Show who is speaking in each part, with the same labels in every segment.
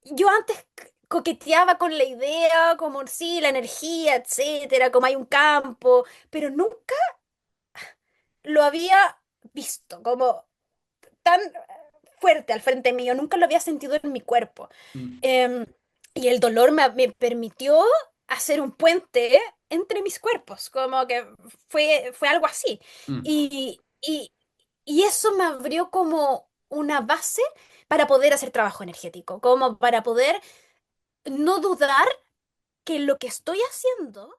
Speaker 1: yo antes coqueteaba con la idea, como sí, la energía, etcétera, como hay un campo, pero nunca lo había visto como tan fuerte al frente mío, nunca lo había sentido en mi cuerpo.
Speaker 2: Mm,
Speaker 1: Em, y el dolor me permitió hacer un puente entre mis cuerpos, como que fue algo así.
Speaker 2: mm.
Speaker 1: Y, y, y eso me abrió como una base para poder hacer trabajo energético, como para poder no dudar que lo que estoy haciendo.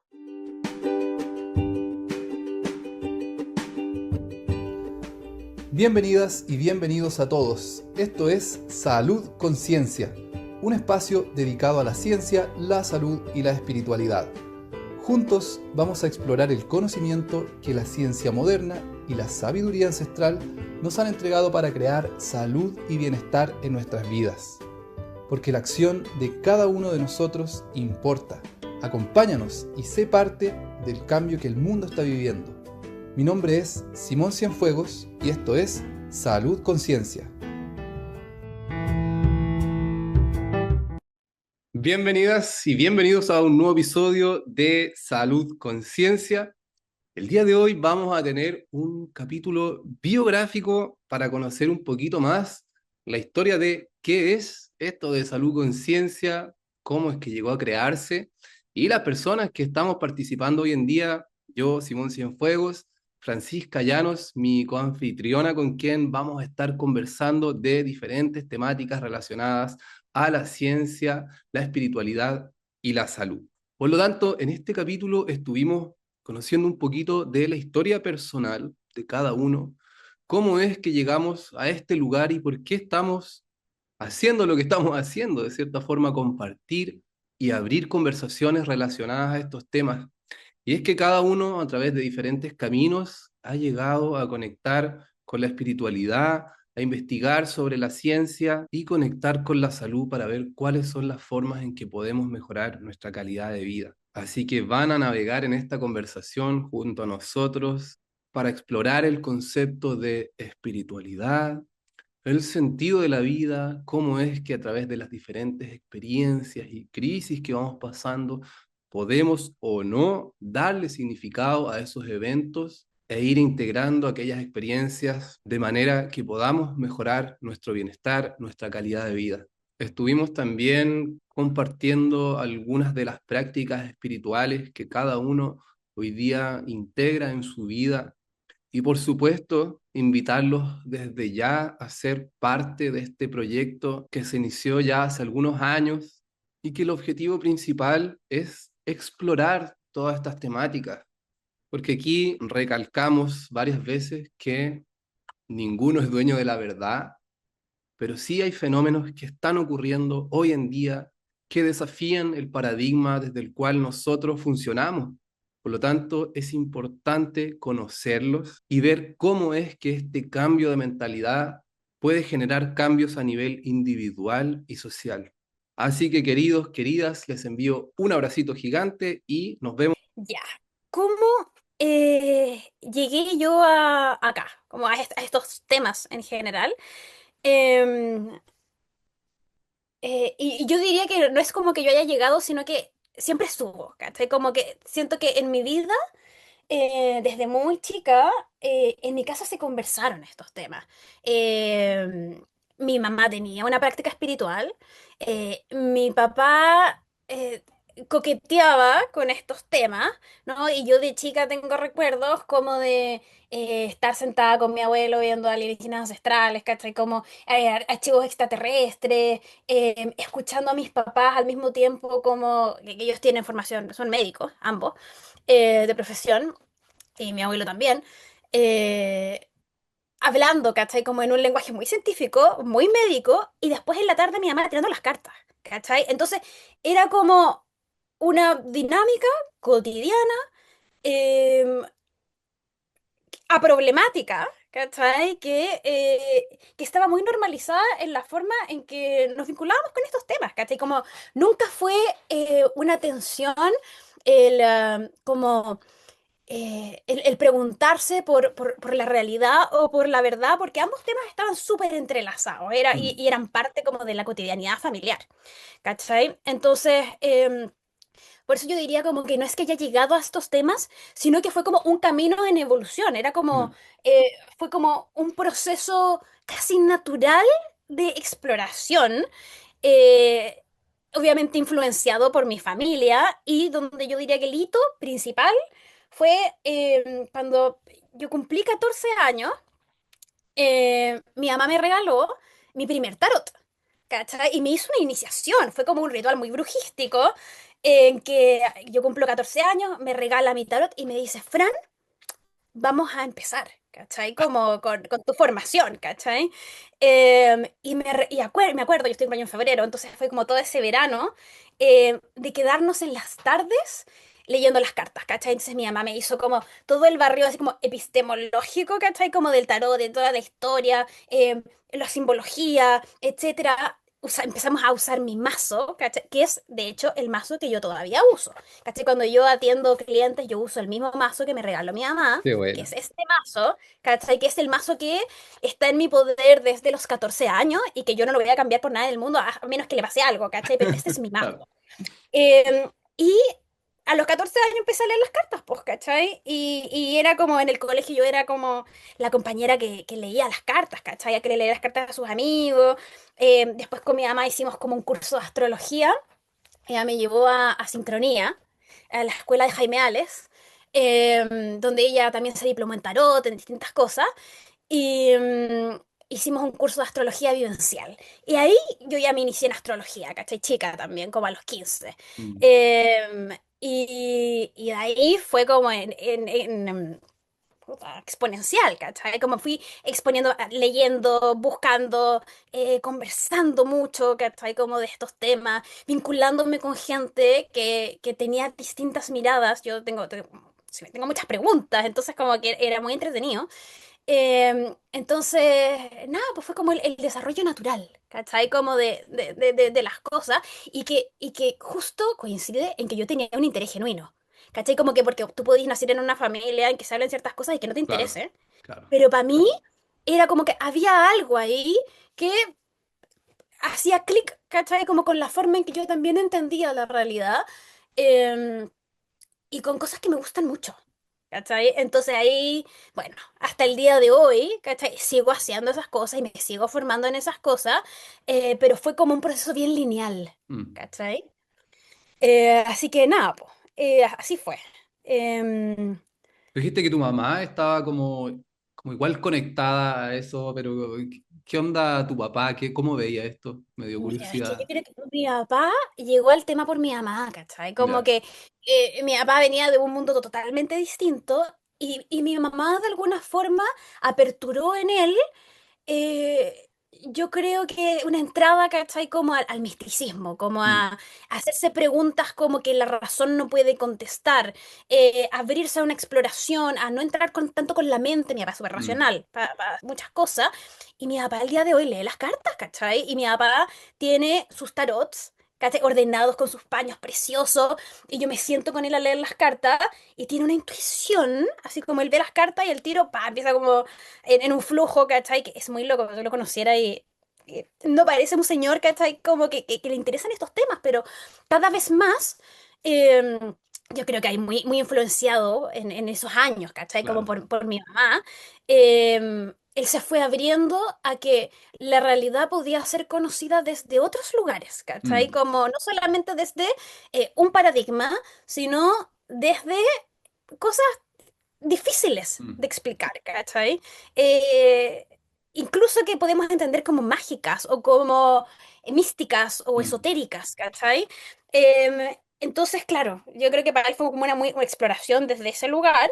Speaker 2: Bienvenidas y bienvenidos a todos. Esto es Salud Conciencia, un espacio dedicado a la ciencia, la salud y la espiritualidad. Juntos vamos a explorar el conocimiento que la ciencia moderna y la sabiduría ancestral nos han entregado para crear salud y bienestar en nuestras vidas. Porque la acción de cada uno de nosotros importa. Acompáñanos y sé parte del cambio que el mundo está viviendo. Mi nombre es Simón Cienfuegos y esto es Salud Conciencia. Bienvenidas y bienvenidos a un nuevo episodio de Salud Conciencia. El día de hoy vamos a tener un capítulo biográfico para conocer un poquito más la historia de qué es esto de Salud Conciencia, cómo es que llegó a crearse y las personas que estamos participando hoy en día, yo, Simón Cienfuegos, Francisca Llanos, mi coanfitriona con quien vamos a estar conversando de diferentes temáticas relacionadas a la ciencia, la espiritualidad y la salud. Por lo tanto, en este capítulo estuvimos conociendo un poquito de la historia personal de cada uno, cómo es que llegamos a este lugar y por qué estamos haciendo lo que estamos haciendo, de cierta forma compartir y abrir conversaciones relacionadas a estos temas. Y es que cada uno a través de diferentes caminos ha llegado a conectar con la espiritualidad, a investigar sobre la ciencia y conectar con la salud para ver cuáles son las formas en que podemos mejorar nuestra calidad de vida. Así que van a navegar en esta conversación junto a nosotros para explorar el concepto de espiritualidad, el sentido de la vida, cómo es que a través de las diferentes experiencias y crisis que vamos pasando, podemos o no darle significado a esos eventos e ir integrando aquellas experiencias de manera que podamos mejorar nuestro bienestar, nuestra calidad de vida. Estuvimos también compartiendo algunas de las prácticas espirituales que cada uno hoy día integra en su vida y por supuesto, invitarlos desde ya a ser parte de este proyecto que se inició ya hace algunos años y que el objetivo principal es explorar todas estas temáticas, porque aquí recalcamos varias veces que ninguno es dueño de la verdad, pero sí hay fenómenos que están ocurriendo hoy en día que desafían el paradigma desde el cual nosotros funcionamos. Por lo tanto, es importante conocerlos y ver cómo es que este cambio de mentalidad puede generar cambios a nivel individual y social. Así que queridos, queridas, les envío un abracito gigante y nos vemos.
Speaker 1: Ya, ¿cómo llegué yo acá, como a estos temas en general? Em, y yo diría que no es como que yo haya llegado, sino que siempre estuvo, ¿cachai? Como que siento que en mi vida, desde muy chica, en mi casa se conversaron estos temas. Mi mamá tenía una práctica espiritual, mi papá coqueteaba con estos temas, ¿no? Y yo de chica tengo recuerdos como de estar sentada con mi abuelo viendo alienígenas ancestrales, ¿cachai? Como archivos extraterrestres, escuchando a mis papás al mismo tiempo como que ellos tienen formación, son médicos, ambos, de profesión, y mi abuelo también, eh, hablando, ¿cachai? Como en un lenguaje muy científico, muy médico, y después en la tarde mi mamá tirando las cartas, ¿cachai? Entonces era como una dinámica cotidiana, eh, problemática, ¿cachai? Que estaba muy normalizada en la forma en que nos vinculábamos con estos temas, ¿cachai? Como nunca fue una tensión el, como el preguntarse por la realidad o por la verdad, porque ambos temas estaban súper entrelazados,
Speaker 2: Mm,
Speaker 1: y eran parte como de la cotidianidad familiar, ¿cachai? Entonces, por eso yo diría como que no es que haya llegado a estos temas, sino que fue como un camino en evolución,
Speaker 2: mm,
Speaker 1: fue como un proceso casi natural de exploración, eh, obviamente influenciado por mi familia, y donde yo diría que el hito principal fue cuando yo cumplí 14 años. Mi mamá me regaló mi primer tarot, ¿cachai? Y me hizo una iniciación, fue como un ritual muy brujístico, en que yo cumplo 14 años, me regala mi tarot y me dice, Fran, vamos a empezar, ¿cachai? Como con tu formación, ¿cachai? Me acuerdo, yo estoy en año en febrero, entonces fue como todo ese verano, de quedarnos en las tardes leyendo las cartas, ¿cachai? Entonces mi mamá me hizo como todo el barrio así como epistemológico, ¿cachai? Como del tarot, de toda la historia, la simbología, etcétera. Empezamos a usar mi mazo, ¿cachai? Que es de hecho el mazo que yo todavía uso. ¿Cachai? Cuando yo atiendo clientes, yo uso el mismo mazo que me regaló mi mamá,
Speaker 2: qué
Speaker 1: que
Speaker 2: bueno.
Speaker 1: es este mazo, ¿cachai? Que es el mazo que está en mi poder desde los 14 años y que yo no lo voy a cambiar por nada del mundo, a menos que le pase algo, ¿cachai? Pero este es mi mazo.
Speaker 2: Claro.
Speaker 1: Y a los 14 años empecé a leer las cartas, pues, ¿cachai? Y era como en el colegio, yo era como la compañera que leía las cartas, ¿cachai? Que le leía las cartas a sus amigos. Después con mi mamá hicimos como un curso de astrología. Ella me llevó a Sincronía, a la escuela de Jaime Ales, donde ella también se diplomó en tarot, en distintas cosas, y hicimos un curso de astrología vivencial. Y ahí yo ya me inicié en astrología, ¿cachai? Chica también, como a los 15.
Speaker 2: Mm.
Speaker 1: Y de ahí fue como puta, exponencial, ¿cachai? Como fui exponiendo, leyendo, buscando, conversando mucho, ¿cachai? Como de estos temas, vinculándome con gente que tenía distintas miradas. Yo sí, tengo muchas preguntas, entonces como que era muy entretenido. Entonces, nada, pues fue como el desarrollo natural, ¿cachai? Como de las cosas, y que justo coincide en que yo tenía un interés genuino, ¿cachai? Como que porque tú podías nacer en una familia en que se hablan ciertas cosas y que no te
Speaker 2: Claro,
Speaker 1: interesen,
Speaker 2: claro.
Speaker 1: pero para mí era como que había algo ahí que hacía clic, ¿cachai? Como con la forma en que yo también entendía la realidad. em, y con cosas que me gustan mucho. ¿Cachai? Entonces ahí, bueno, hasta el día de hoy, ¿cachai? Sigo haciendo esas cosas y me sigo formando en esas cosas, pero fue como un proceso bien lineal,
Speaker 2: Mm.
Speaker 1: ¿cachai? Así que nada, pues, así fue. Em,
Speaker 2: Dijiste que tu mamá estaba como igual conectada a eso, pero ¿qué onda tu papá? ¿Cómo veía esto? Me dio
Speaker 1: Mira, es que yo
Speaker 2: curiosidad.
Speaker 1: creo que mi papá llegó al tema por mi mamá, ¿cachai? Como
Speaker 2: Ya.
Speaker 1: que mi papá venía de un mundo totalmente distinto, y mi mamá de alguna forma aperturó en él, yo creo que una entrada, ¿cachai? Como al misticismo, como
Speaker 2: Mm,
Speaker 1: a hacerse preguntas como que la razón no puede contestar, abrirse a una exploración, a no entrar tanto con la mente. Mi papá es súper
Speaker 2: mm,
Speaker 1: racional para muchas cosas, y mi papá el día de hoy lee las cartas, ¿cachai? Y mi papá tiene sus tarots, ¿cachai? Ordenados con sus paños preciosos, y yo me siento con él a leer las cartas, y tiene una intuición, así como él ve las cartas y el tiro, pa, empieza como en un flujo, ¿cachai? Que es muy loco que yo lo conociera, y no parece un señor, ¿cachai? Como que le interesan estos temas, pero cada vez más, eh, yo creo que hay muy influenciado en esos años, ¿cachai? Como
Speaker 2: claro.
Speaker 1: por mi mamá, él se fue abriendo a que la realidad podía ser conocida desde otros lugares, ¿cachai?
Speaker 2: Mm,
Speaker 1: Como no solamente desde un paradigma, sino desde cosas difíciles de
Speaker 2: mm,
Speaker 1: explicar, ¿cachai? Eh, Incluso que podemos entender como mágicas o como místicas o
Speaker 2: mm,
Speaker 1: esotéricas, ¿cachai? Entonces, claro, yo creo que para él fue como una exploración desde ese lugar.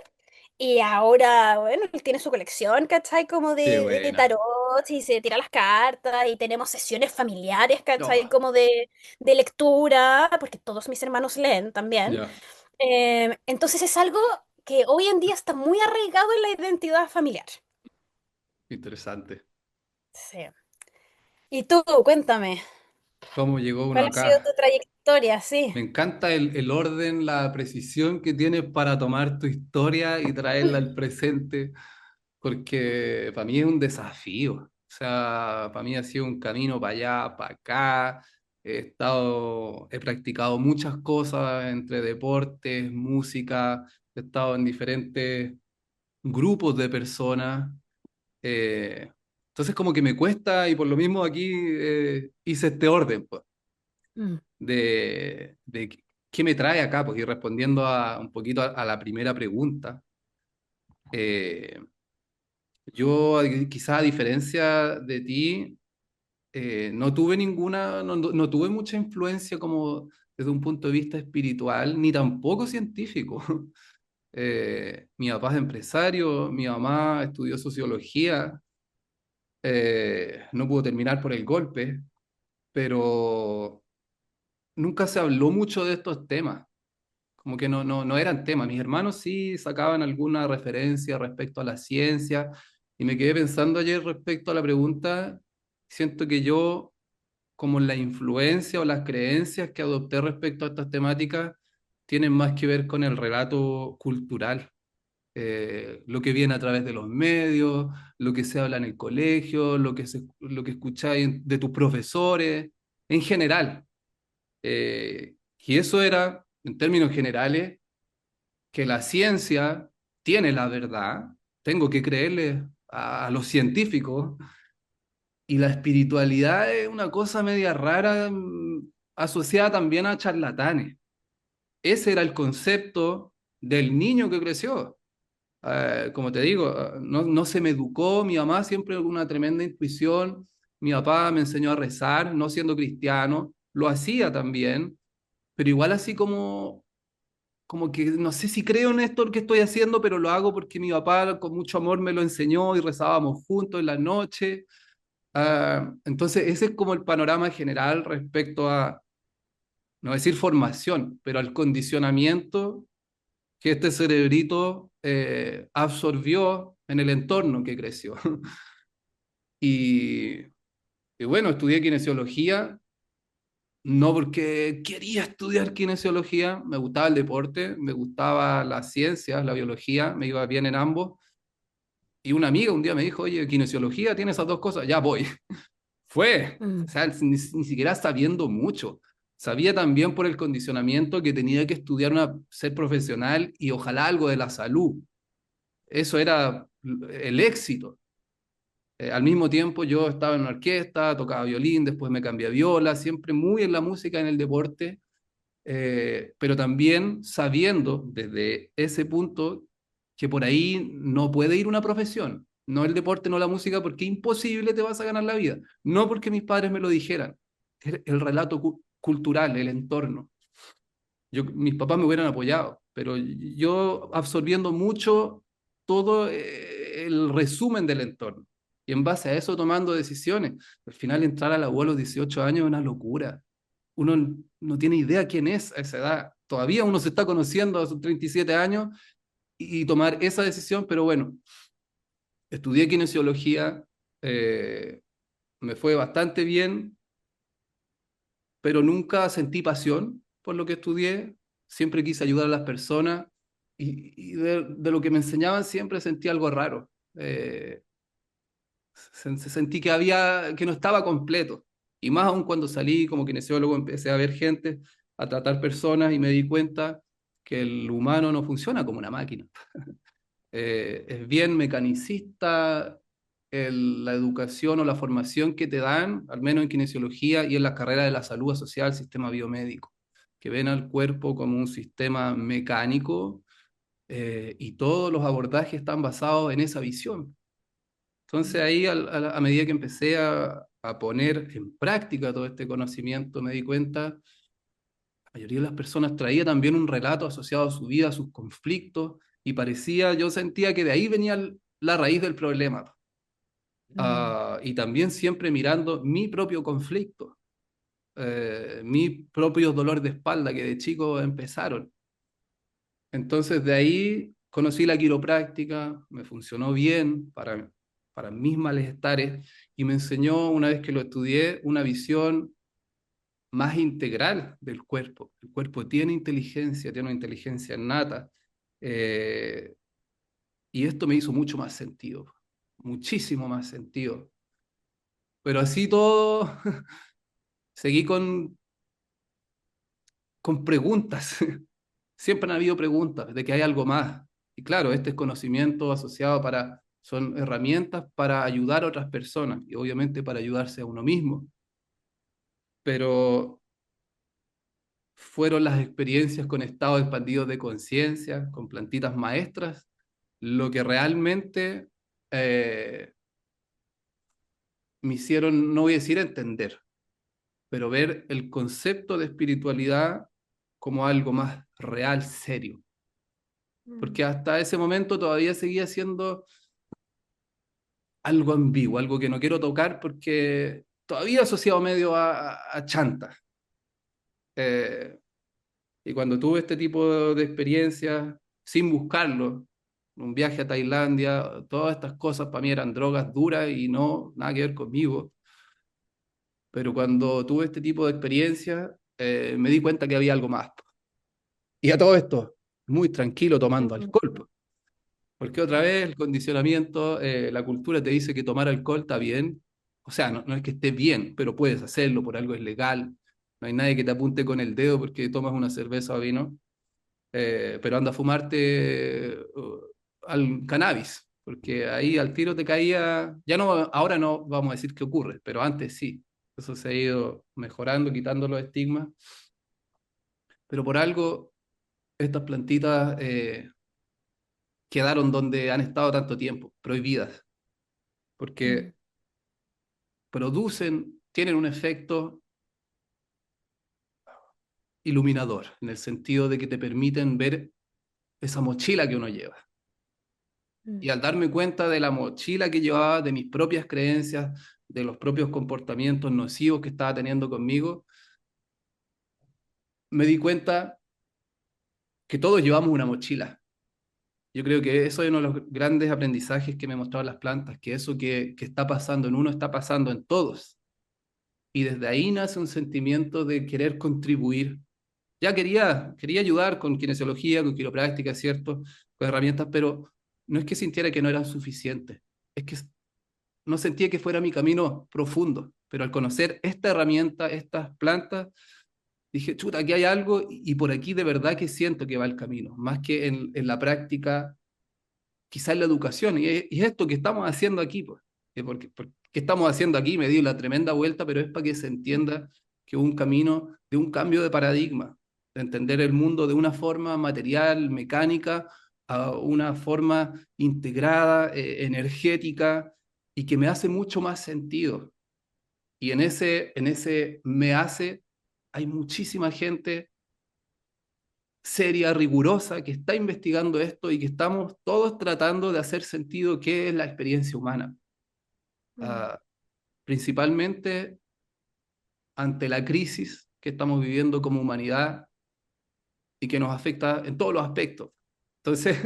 Speaker 1: Y ahora, bueno, él tiene su colección, ¿cachai? Como
Speaker 2: qué
Speaker 1: de
Speaker 2: buena.
Speaker 1: tarot, y se tira las cartas, y tenemos sesiones familiares, ¿cachai?
Speaker 2: Oh,
Speaker 1: Como de lectura, porque todos mis hermanos leen también.
Speaker 2: ya,
Speaker 1: Entonces es algo que hoy en día está muy arraigado en la identidad familiar.
Speaker 2: interesante.
Speaker 1: Sí. Y tú, cuéntame.
Speaker 2: cómo llegó uno
Speaker 1: ¿Cuál ha sido tu
Speaker 2: acá.
Speaker 1: trayectoria? Sí.
Speaker 2: Me encanta el orden, la precisión que tienes para tomar tu historia y traerla al presente, porque para mí es un desafío. O sea, para mí ha sido un camino para allá, para acá. He practicado muchas cosas entre deportes, música, he estado en diferentes grupos de personas. eh, entonces como que me cuesta y por lo mismo aquí hice este orden, pues,
Speaker 1: Mm,
Speaker 2: de qué me trae acá, pues, y respondiendo un poquito a la primera pregunta. eh, yo quizá a diferencia de ti, no tuve no tuve mucha influencia como desde un punto de vista espiritual, ni tampoco científico. Mi papá es empresario, mi mamá estudió sociología, no pudo terminar por el golpe, pero nunca se habló mucho de estos temas, como que no eran temas. Mis hermanos sí sacaban alguna referencia respecto a la ciencia y me quedé pensando ayer respecto a la pregunta, siento que yo, como la influencia o las creencias que adopté respecto a estas temáticas, tienen más que ver con el relato cultural, lo que viene a través de los medios, lo que se habla en el colegio, lo que escucháis de tus profesores, en general. Y eso era, en términos generales, que la ciencia tiene la verdad, tengo que creerle a los científicos, y la espiritualidad es una cosa media rara, asociada también a charlatanes. Ese era el concepto del niño que creció. Como te digo, no se me educó, mi mamá siempre con una tremenda intuición, mi papá me enseñó a rezar, no siendo cristiano, lo hacía también, pero igual así como que no sé si creo en esto que estoy haciendo, pero lo hago porque mi papá con mucho amor me lo enseñó y rezábamos juntos en la noche. Entonces, ese es como el panorama general respecto a, no decir formación, pero al condicionamiento que este cerebrito absorbió en el entorno que creció. Y, y bueno, estudié kinesiología, no porque quería estudiar kinesiología, me gustaba el deporte, me gustaba las ciencias, la biología, me iba bien en ambos. Y una amiga un día me dijo, oye, kinesiología tiene esas dos cosas, ya voy. Fue, o
Speaker 1: mm,
Speaker 2: sea, ni siquiera sabiendo mucho. Sabía también por el condicionamiento que tenía que estudiar ser profesional y ojalá algo de la salud. Eso era el éxito. Al mismo tiempo yo estaba en una orquesta, tocaba violín, después me cambié a viola, siempre muy en la música, en el deporte, pero también sabiendo desde ese punto que por ahí no puede ir una profesión, no el deporte, no la música, porque imposible te vas a ganar la vida, no porque mis padres me lo dijeran, el relato cultural, el entorno. Mis papás me hubieran apoyado, pero yo absorbiendo mucho todo el resumen del entorno y en base a eso tomando decisiones. Al final entrar a la U a los 18 años es una locura. Uno no tiene idea quién es a esa edad. Todavía uno se está conociendo a sus 37 años y tomar esa decisión, pero bueno, estudié kinesiología, eh, me fue bastante bien, pero nunca sentí pasión por lo que estudié, siempre quise ayudar a las personas y de lo que me enseñaban siempre sentí algo raro. Sentí que no estaba completo. Y más aún cuando salí como kinesiólogo, empecé a ver gente, a tratar personas y me di cuenta que el humano no funciona como una máquina. Es bien mecanicista la educación o la formación que te dan, al menos en kinesiología y en las carreras de la salud asociada al sistema biomédico, que ven al cuerpo como un sistema mecánico, y todos los abordajes están basados en esa visión. Entonces ahí a medida que empecé a poner en práctica todo este conocimiento, me di cuenta, la mayoría de las personas traía también un relato asociado a su vida, a sus conflictos, y yo sentía que de ahí venía la raíz del problema.
Speaker 1: mm.
Speaker 2: Y también siempre mirando mi propio conflicto, mis propios dolores de espalda que de chico empezaron. Entonces de ahí conocí la quiropráctica, me funcionó bien para mis malestares y me enseñó, una vez que lo estudié, una visión más integral del cuerpo. El cuerpo tiene una inteligencia innata, eh, y esto me hizo mucho más sentido, muchísimo más sentido. Pero así todo, seguí con preguntas. Siempre han habido preguntas de que hay algo más. Y claro, este es conocimiento asociado son herramientas para ayudar a otras personas y obviamente para ayudarse a uno mismo. Pero fueron las experiencias con estados expandidos de conciencia, con plantitas maestras, lo que realmente eh, me hicieron, no voy a decir entender, pero ver el concepto de espiritualidad como algo más real, serio.
Speaker 1: Mm,
Speaker 2: Porque hasta ese momento todavía seguía siendo algo ambiguo, algo que no quiero tocar porque todavía asociado medio a chanta. Eh, y cuando tuve este tipo de experiencias, sin buscarlo, un viaje a Tailandia, todas estas cosas para mí eran drogas duras y no, nada que ver conmigo. Pero cuando tuve este tipo de experiencias, me di cuenta que había algo más. Y a todo esto, muy tranquilo tomando
Speaker 1: mm,
Speaker 2: alcohol, po. Porque otra vez el condicionamiento, la cultura te dice que tomar alcohol está bien. O sea, no es que esté bien, pero puedes hacerlo, por algo es legal. No hay nadie que te apunte con el dedo porque tomas una cerveza o vino, pero anda a fumarte al cannabis, porque ahí al tiro te caía, ya no, ahora no vamos a decir qué ocurre, pero antes sí. Eso se ha ido mejorando, quitando los estigmas, pero por algo estas plantitas quedaron donde han estado tanto tiempo, prohibidas,
Speaker 1: mm,
Speaker 2: porque tienen un efecto iluminador, en el sentido de que te permiten ver esa mochila que uno lleva.
Speaker 1: mm,
Speaker 2: Y al darme cuenta de la mochila que llevaba, de mis propias creencias, de los propios comportamientos nocivos que estaba teniendo conmigo, me di cuenta que todos llevamos una mochila. Yo creo que eso es uno de los grandes aprendizajes que me mostraron las plantas, que eso que está pasando en uno está pasando en todos. Y desde ahí nace un sentimiento de querer contribuir. Ya quería ayudar con kinesiología, con quiropráctica, ¿cierto? Con herramientas, pero no es que sintiera que no eran suficientes, es que no sentía que fuera mi camino profundo, pero al conocer esta herramienta, estas plantas, dije, chuta, aquí hay algo y por aquí de verdad que siento que va el camino, más que en la práctica, quizás en la educación, y es esto que estamos haciendo aquí, pues. ¿Qué estamos haciendo aquí? Me di la tremenda vuelta, pero es para que se
Speaker 1: mm,
Speaker 2: entienda que un camino de un cambio de paradigma, de entender el mundo de una forma material, mecánica, a una forma integrada, energética, y que me hace mucho más sentido. Y en ese me hace, hay muchísima gente seria, rigurosa, que está investigando esto y que estamos todos tratando de hacer sentido qué es la experiencia humana.
Speaker 1: mm,
Speaker 2: Ah, principalmente ante la crisis que estamos viviendo como humanidad y que nos afecta en todos los aspectos. Entonces,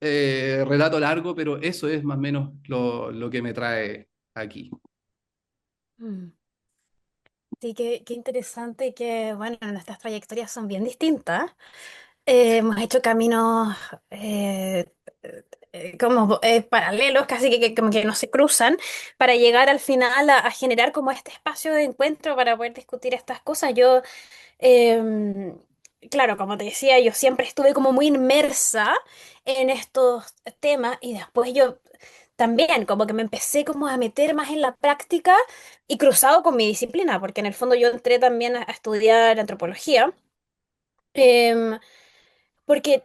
Speaker 2: relato largo, pero eso es más o menos lo que me trae aquí.
Speaker 1: mm. Sí, qué interesante que, bueno, nuestras trayectorias son bien distintas. Hemos hecho caminos eh, como paralelos, casi que como que no se cruzan, para llegar al final a generar como este espacio de encuentro para poder discutir estas cosas. Em, claro, como te decía, yo siempre estuve como muy inmersa en estos temas y después yo también como que me empecé como a meter más en la práctica y cruzado con mi disciplina, porque en el fondo yo entré también a estudiar antropología. em, Porque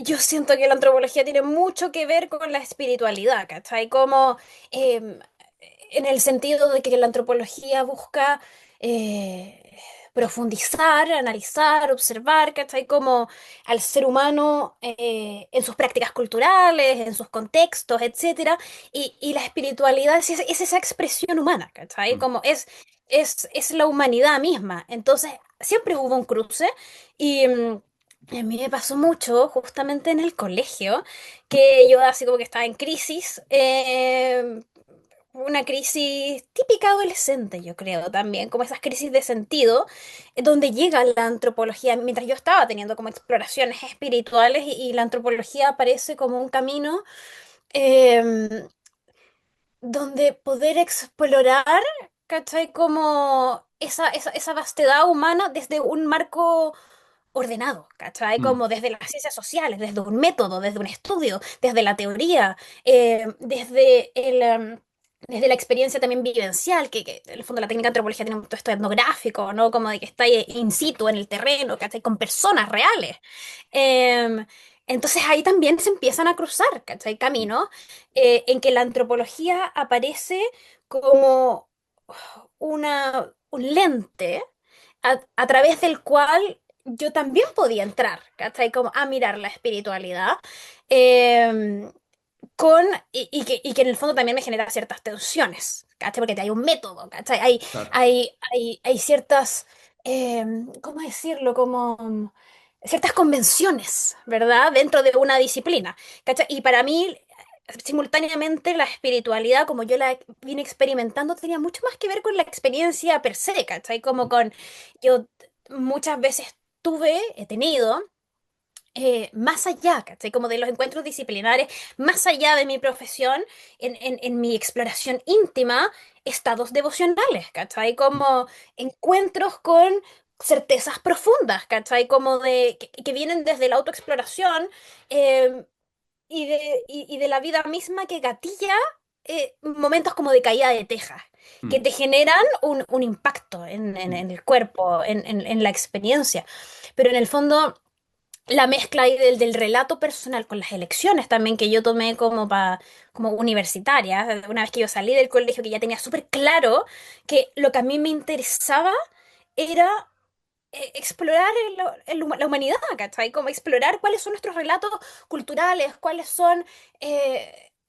Speaker 1: yo siento que la antropología tiene mucho que ver con la espiritualidad, ¿cachai? Como em, en el sentido de que la antropología busca profundizar, analizar, observar, ¿cachai? Como al ser humano en sus prácticas culturales, en sus contextos, etcétera. Y la espiritualidad es esa expresión humana, ¿cachai?
Speaker 2: Mm.
Speaker 1: Como es la humanidad misma. Entonces, siempre hubo un cruce y... a mí me pasó mucho justamente en el colegio, que yo así como que estaba en crisis, una crisis típica adolescente, yo creo también, como esas crisis de sentido, donde llega la antropología, mientras yo estaba teniendo como exploraciones espirituales y la antropología aparece como un camino em, donde poder explorar, ¿cachai? Como esa vastedad humana desde un marco ordenado, ¿cachai?
Speaker 2: Mm,
Speaker 1: Como desde las ciencias sociales, desde un método, desde un estudio, desde la teoría, desde la experiencia también vivencial, que en el fondo la técnica de antropología tiene un todo esto etnográfico, ¿no? Como de que está ahí in situ en el terreno, ¿cachai? Con personas reales. Entonces ahí también se empiezan a cruzar, ¿cachai? Caminos en que la antropología aparece como un lente a través del cual yo también podía entrar, ¿cachai? Como a mirar la espiritualidad. eh, y que en el fondo también me genera ciertas tensiones, ¿cachai? Porque hay un método, ¿cachai?
Speaker 2: claro.
Speaker 1: Hay ciertas, ¿cómo decirlo? Como ciertas convenciones, ¿verdad? Dentro de una disciplina, ¿cachai? Y para mí, simultáneamente, la espiritualidad, como yo la vine experimentando, tenía mucho más que ver con la experiencia per se, ¿cachai? Como con, yo muchas veces he tenido más allá, ¿cachai? Como de los encuentros disciplinares, más allá de mi profesión, en mi exploración íntima, estados devocionales, ¿cachai? Como encuentros con certezas profundas, ¿cachai? Como que vienen desde la autoexploración eh, y de la vida misma que gatilla momentos como de caída de tejas. Que
Speaker 2: Mm,
Speaker 1: te generan un impacto en el cuerpo, en la experiencia. Pero en el fondo, la mezcla ahí del relato personal con las elecciones también que yo tomé como universitaria, una vez que yo salí del colegio, que ya tenía súper claro que lo que a mí me interesaba era explorar la humanidad, ¿cachai? Como explorar cuáles son nuestros relatos culturales, cuáles son,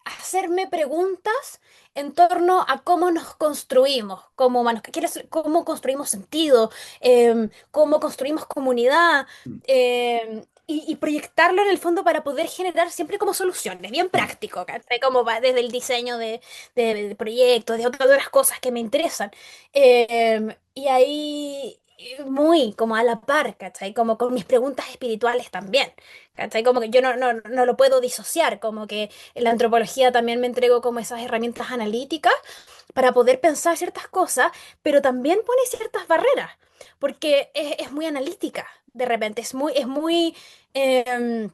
Speaker 1: hacerme preguntas en torno a cómo nos construimos como humanos, cómo construimos sentido, cómo construimos comunidad,
Speaker 2: mm,
Speaker 1: y proyectarlo en el fondo para poder generar siempre como soluciones, bien
Speaker 2: mm,
Speaker 1: práctico, ¿cachai? Como va desde el diseño de proyectos, de otras cosas que me interesan. Y ahí muy como a la par, ¿cachai? Como con mis preguntas espirituales también, ¿cachai? Como que yo no lo puedo disociar, como que en la antropología también me entrego como esas herramientas analíticas para poder pensar ciertas cosas, pero también pone ciertas barreras, porque es muy analítica, de repente, em,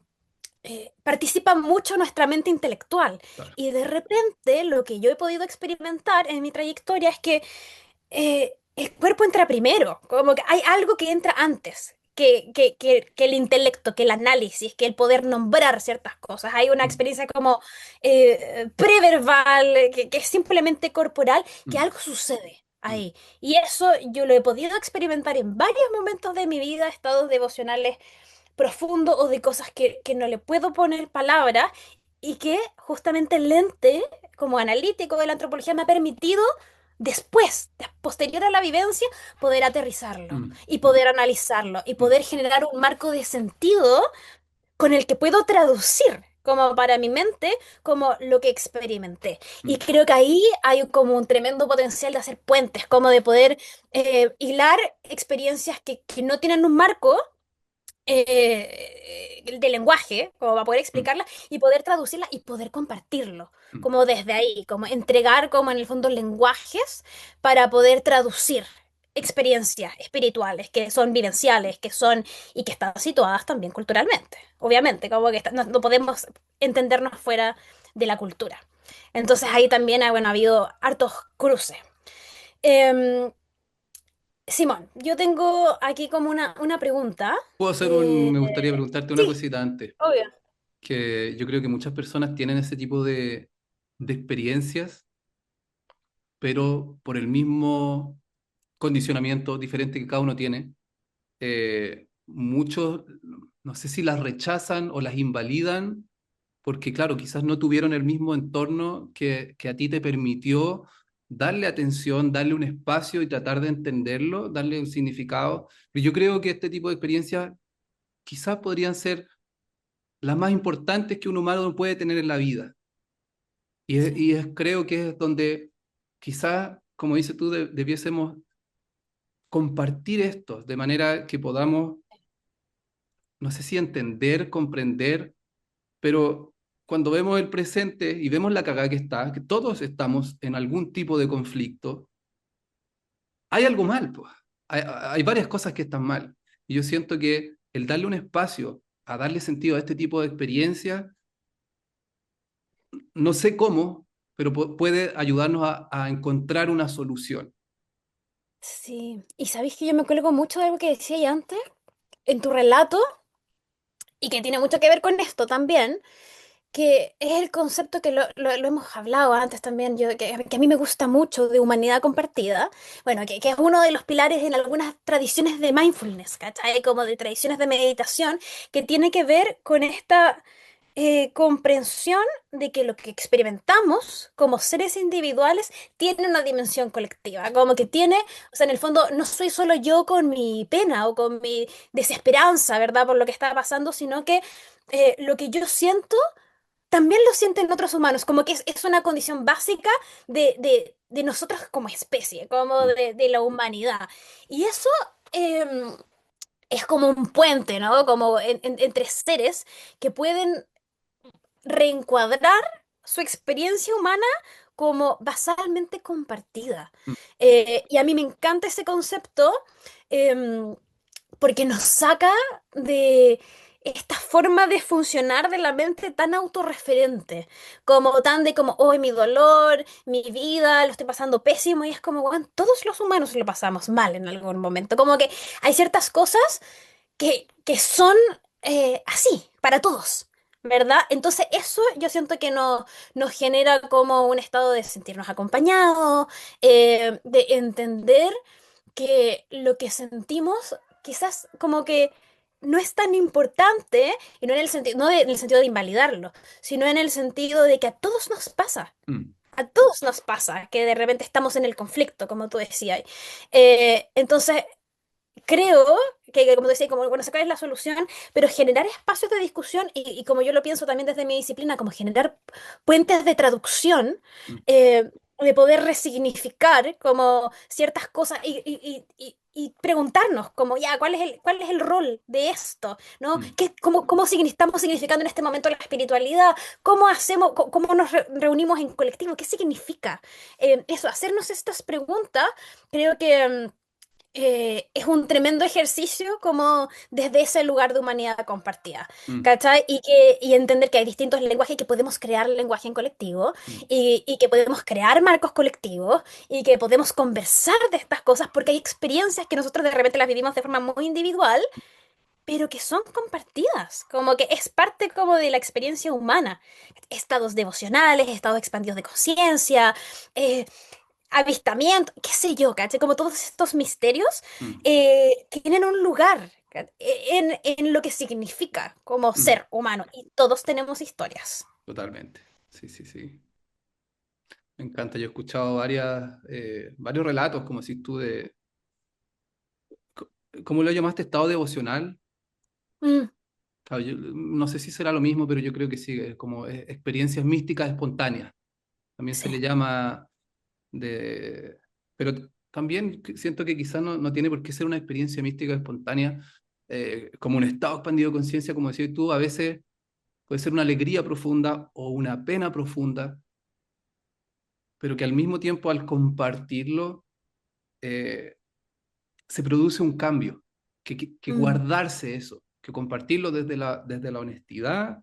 Speaker 1: participa mucho nuestra mente intelectual.
Speaker 2: claro.
Speaker 1: Y de repente lo que yo he podido experimentar en mi trayectoria es que el cuerpo entra primero, como que hay algo que entra antes. Que el intelecto, que el análisis, que el poder nombrar ciertas cosas. Hay una
Speaker 2: Mm,
Speaker 1: experiencia como preverbal, que es simplemente corporal, que
Speaker 2: mm,
Speaker 1: algo sucede
Speaker 2: mm,
Speaker 1: ahí. Y eso yo lo he podido experimentar en varios momentos de mi vida, estados devocionales profundos o de cosas que no le puedo poner palabras y que justamente el lente como analítico de la antropología me ha permitido después, posterior a la vivencia, poder aterrizarlo
Speaker 2: mm,
Speaker 1: y
Speaker 2: mm,
Speaker 1: poder analizarlo y
Speaker 2: mm,
Speaker 1: poder generar un marco de sentido con el que puedo traducir como para mi mente como lo que experimenté. Y
Speaker 2: mm,
Speaker 1: creo que ahí hay como un tremendo potencial de hacer puentes, como de poder hilar experiencias que no tienen un marco de lenguaje, como para poder
Speaker 2: mm,
Speaker 1: explicarla y poder traducirla y poder compartirlo,
Speaker 2: mm,
Speaker 1: como desde ahí, como entregar como en el fondo lenguajes para poder traducir experiencias espirituales que son vivenciales, que son y que están situadas también culturalmente, obviamente, como que no podemos entendernos fuera de la cultura. Entonces ahí también bueno, ha habido hartos cruces. Em, Simón, yo tengo aquí como una pregunta. Eh,
Speaker 2: Me gustaría preguntarte una
Speaker 1: sí,
Speaker 2: cosita antes,
Speaker 1: obvio.
Speaker 2: que yo creo que muchas personas tienen ese tipo de experiencias, pero por el mismo condicionamiento diferente que cada uno tiene, muchos, no sé si las rechazan o las invalidan, porque claro, quizás no tuvieron el mismo entorno que a ti te permitió darle atención, darle un espacio y tratar de entenderlo, darle un significado. Pero yo creo que este tipo de experiencias quizás podrían ser las más importantes que un humano puede tener en la vida.
Speaker 1: Sí,
Speaker 2: Creo que es donde quizás, como dices tú, debiésemos compartir esto de manera que podamos, no sé si entender, comprender, pero cuando vemos el presente y vemos la cagada que está, que todos estamos en algún tipo de conflicto, hay algo mal, pues. Hay varias cosas que están mal. Y yo siento que el darle un espacio a darle sentido a este tipo de experiencia, no sé cómo, pero puede ayudarnos a encontrar una solución.
Speaker 1: Sí, y sabéis que yo me cuelgo mucho de algo que decía ya antes en tu relato y que tiene mucho que ver con esto también, que es el concepto que lo hemos hablado antes también, que a mí me gusta mucho de humanidad compartida, bueno, que es uno de los pilares en algunas tradiciones de mindfulness, ¿cachai? Como de tradiciones de meditación, que tiene que ver con esta comprensión de que lo que experimentamos como seres individuales tiene una dimensión colectiva, como que tiene, o sea, en el fondo no soy solo yo con mi pena o con mi desesperanza, ¿verdad? Por lo que está pasando, sino que lo que yo siento también lo sienten otros humanos, como que es una condición básica de nosotros como especie, como
Speaker 2: Mm,
Speaker 1: de la humanidad. Y eso es como un puente, ¿no? Como entre seres que pueden reencuadrar su experiencia humana como basalmente compartida.
Speaker 2: mm,
Speaker 1: Y a mí me encanta ese concepto. em, Porque nos saca de esta forma de funcionar de la mente tan autorreferente, como tan de como, hoy mi dolor, mi vida, lo estoy pasando pésimo, y es como, bueno, todos los humanos lo pasamos mal en algún momento, como que hay ciertas cosas que son así, para todos. ¿Verdad? Entonces eso yo siento que nos genera como un estado de sentirnos acompañados, de entender que lo que sentimos quizás como que no es tan importante, y no en el sentido, en el sentido de invalidarlo, sino en el sentido de que a todos nos pasa.
Speaker 2: mm,
Speaker 1: A todos nos pasa que de repente estamos en el conflicto, como tú decías. Entonces, creo que, como te decía, como, bueno, sé cuál es la solución, pero generar espacios de discusión y como yo lo pienso también desde mi disciplina, como generar puentes de traducción,
Speaker 2: mm,
Speaker 1: de poder resignificar como ciertas cosas y preguntarnos como, ya, cuál es el rol de esto? ¿No?
Speaker 2: mm,
Speaker 1: Estamos significando en este momento la espiritualidad? ¿Cómo hacemos, cómo nos reunimos en colectivo? ¿Qué significa? Eso, hacernos estas preguntas, creo que es un tremendo ejercicio como desde ese lugar de humanidad compartida,
Speaker 2: mm,
Speaker 1: ¿cachai? Y entender que hay distintos lenguajes y que podemos crear lenguaje en colectivo
Speaker 2: mm,
Speaker 1: y que podemos crear marcos colectivos y que podemos conversar de estas cosas porque hay experiencias que nosotros de repente las vivimos de forma muy individual, pero que son compartidas, como que es parte como de la experiencia humana. Estados devocionales, estados expandidos de conciencia, eh, avistamiento, qué sé yo, ¿cachai? Como todos estos misterios
Speaker 2: mm,
Speaker 1: tienen un lugar en lo que significa como
Speaker 2: mm.
Speaker 1: ser humano y todos tenemos historias.
Speaker 2: Totalmente. Sí, sí, sí. Me encanta. Yo he escuchado varios relatos, como si tú, ¿cómo lo llamaste? Estado devocional.
Speaker 1: Mm,
Speaker 2: Claro, no sé si será lo mismo, pero yo creo que sí, como experiencias místicas espontáneas. También se
Speaker 1: sí.
Speaker 2: le llama de... Pero también siento que quizás no tiene por qué ser una experiencia mística espontánea, como un estado expandido de conciencia, como decías tú, a veces puede ser una alegría profunda o una pena profunda, pero que al mismo tiempo al compartirlo eh, se produce un cambio, que
Speaker 1: Mm,
Speaker 2: guardarse eso, que compartirlo desde la honestidad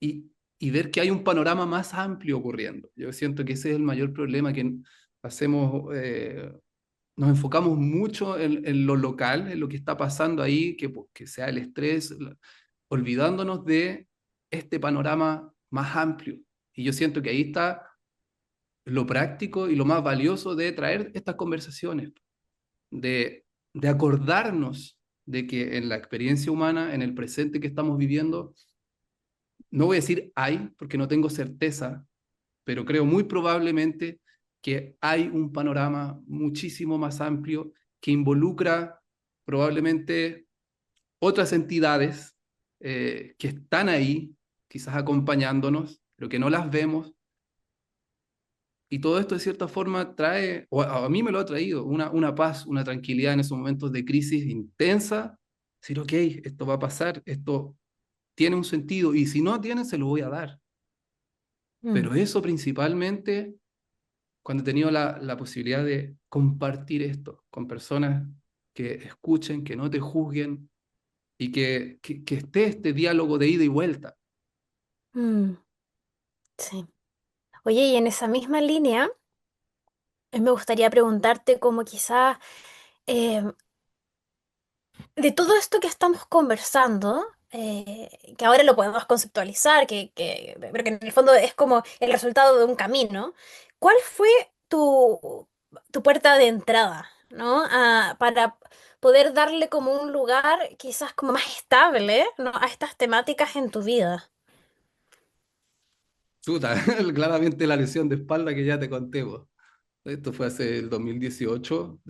Speaker 2: y, y ver que hay un panorama más amplio ocurriendo. Yo siento que ese es el mayor problema, que hacemos, nos enfocamos mucho en lo local, en lo que está pasando ahí, que sea el estrés, olvidándonos de este panorama más amplio. Y yo siento que ahí está lo práctico y lo más valioso de traer estas conversaciones, de acordarnos de que en la experiencia humana, en el presente que estamos viviendo, no voy a decir hay, porque no tengo certeza, pero creo muy probablemente que hay un panorama muchísimo más amplio que involucra probablemente otras entidades que están ahí, quizás acompañándonos, pero que no las vemos, Y todo esto de cierta forma trae, o a mí me lo ha traído, una paz, una tranquilidad en esos momentos de crisis intensa. Decir, ok, esto va a pasar, esto tiene un sentido y si no tiene, se lo voy a dar.
Speaker 1: Mm,
Speaker 2: Pero eso principalmente cuando he tenido la posibilidad de compartir esto con personas que escuchen, que no te juzguen y que esté este diálogo de ida y vuelta.
Speaker 1: mm, sí. Oye, y en esa misma línea, me gustaría preguntarte como quizás de todo esto que estamos conversando, que ahora lo podemos conceptualizar, pero que en el fondo es como el resultado de un camino, ¿cuál fue tu puerta de entrada, ¿no? Para poder darle como un lugar quizás como más estable, ¿no? A estas temáticas en tu vida.
Speaker 2: Chuta, claramente la lesión de espalda que ya te conté, po. Esto fue hace el 2018,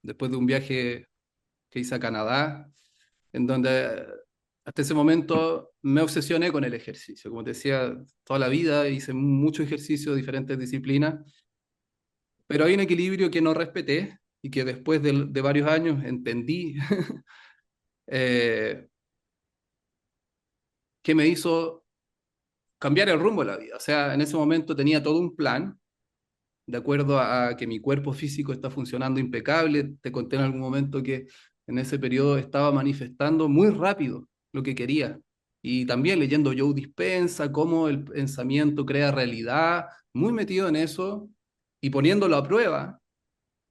Speaker 2: después de un viaje que hice a Canadá, en donde hasta ese momento me obsesioné con el ejercicio. Como te decía, toda la vida hice mucho ejercicio, diferentes disciplinas, pero hay un equilibrio que no respeté y que después de varios años entendí eh, que me hizo cambiar el rumbo de la vida. O sea, en ese momento tenía todo un plan de acuerdo a que mi cuerpo físico está funcionando impecable. Te conté en algún momento que en ese periodo estaba manifestando muy rápido lo que quería. Y también leyendo Joe Dispenza, cómo el pensamiento crea realidad, muy metido en eso y poniéndolo a prueba.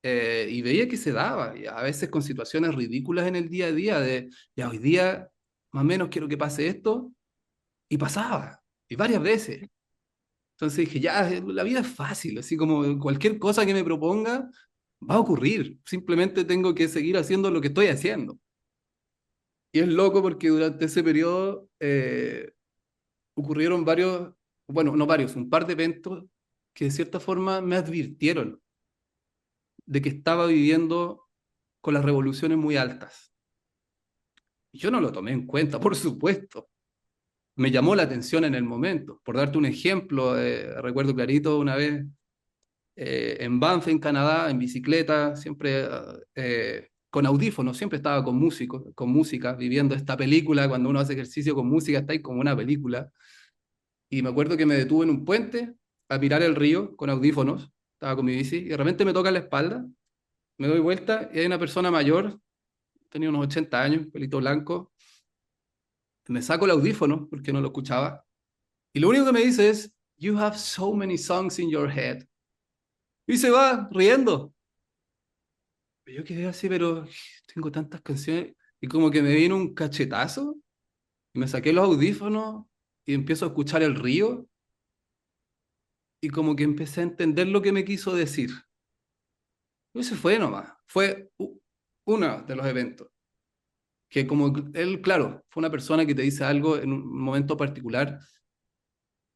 Speaker 2: Y veía que se daba, y a veces con situaciones ridículas en el día a día, de ya hoy día más o menos quiero que pase esto, y pasaba, y varias veces. Entonces dije, ya, la vida es fácil, así como cualquier cosa que me proponga va a ocurrir, simplemente tengo que seguir haciendo lo que estoy haciendo. Y es loco porque durante ese periodo ocurrieron varios, bueno, no varios, un par de eventos que de cierta forma me advirtieron de que estaba viviendo con las revoluciones muy altas. Y yo no lo tomé en cuenta, por supuesto. Me llamó la atención en el momento. Por darte un ejemplo, recuerdo clarito una vez en Banff, en Canadá, en bicicleta, siempre con audífonos, siempre estaba con músicos, con música, viviendo esta película. Cuando uno hace ejercicio con música, está ahí como una película. Y me acuerdo que me detuve en un puente a mirar el río con audífonos, estaba con mi bici, y de repente me toca la espalda, me doy vuelta y hay una persona mayor, tenía unos 80 años, pelito blanco, me saco el audífono porque no lo escuchaba, y lo único que me dice es, You have so many songs in your head. Y se va riendo. Yo quedé así, pero tengo tantas canciones. Y como que me vino un cachetazo y me saqué los audífonos y empiezo a escuchar el río y como que empecé a entender lo que me quiso decir. Y ese fue nomás. Fue uno de los eventos. Que como él, claro, fue una persona que te dice algo en un momento particular,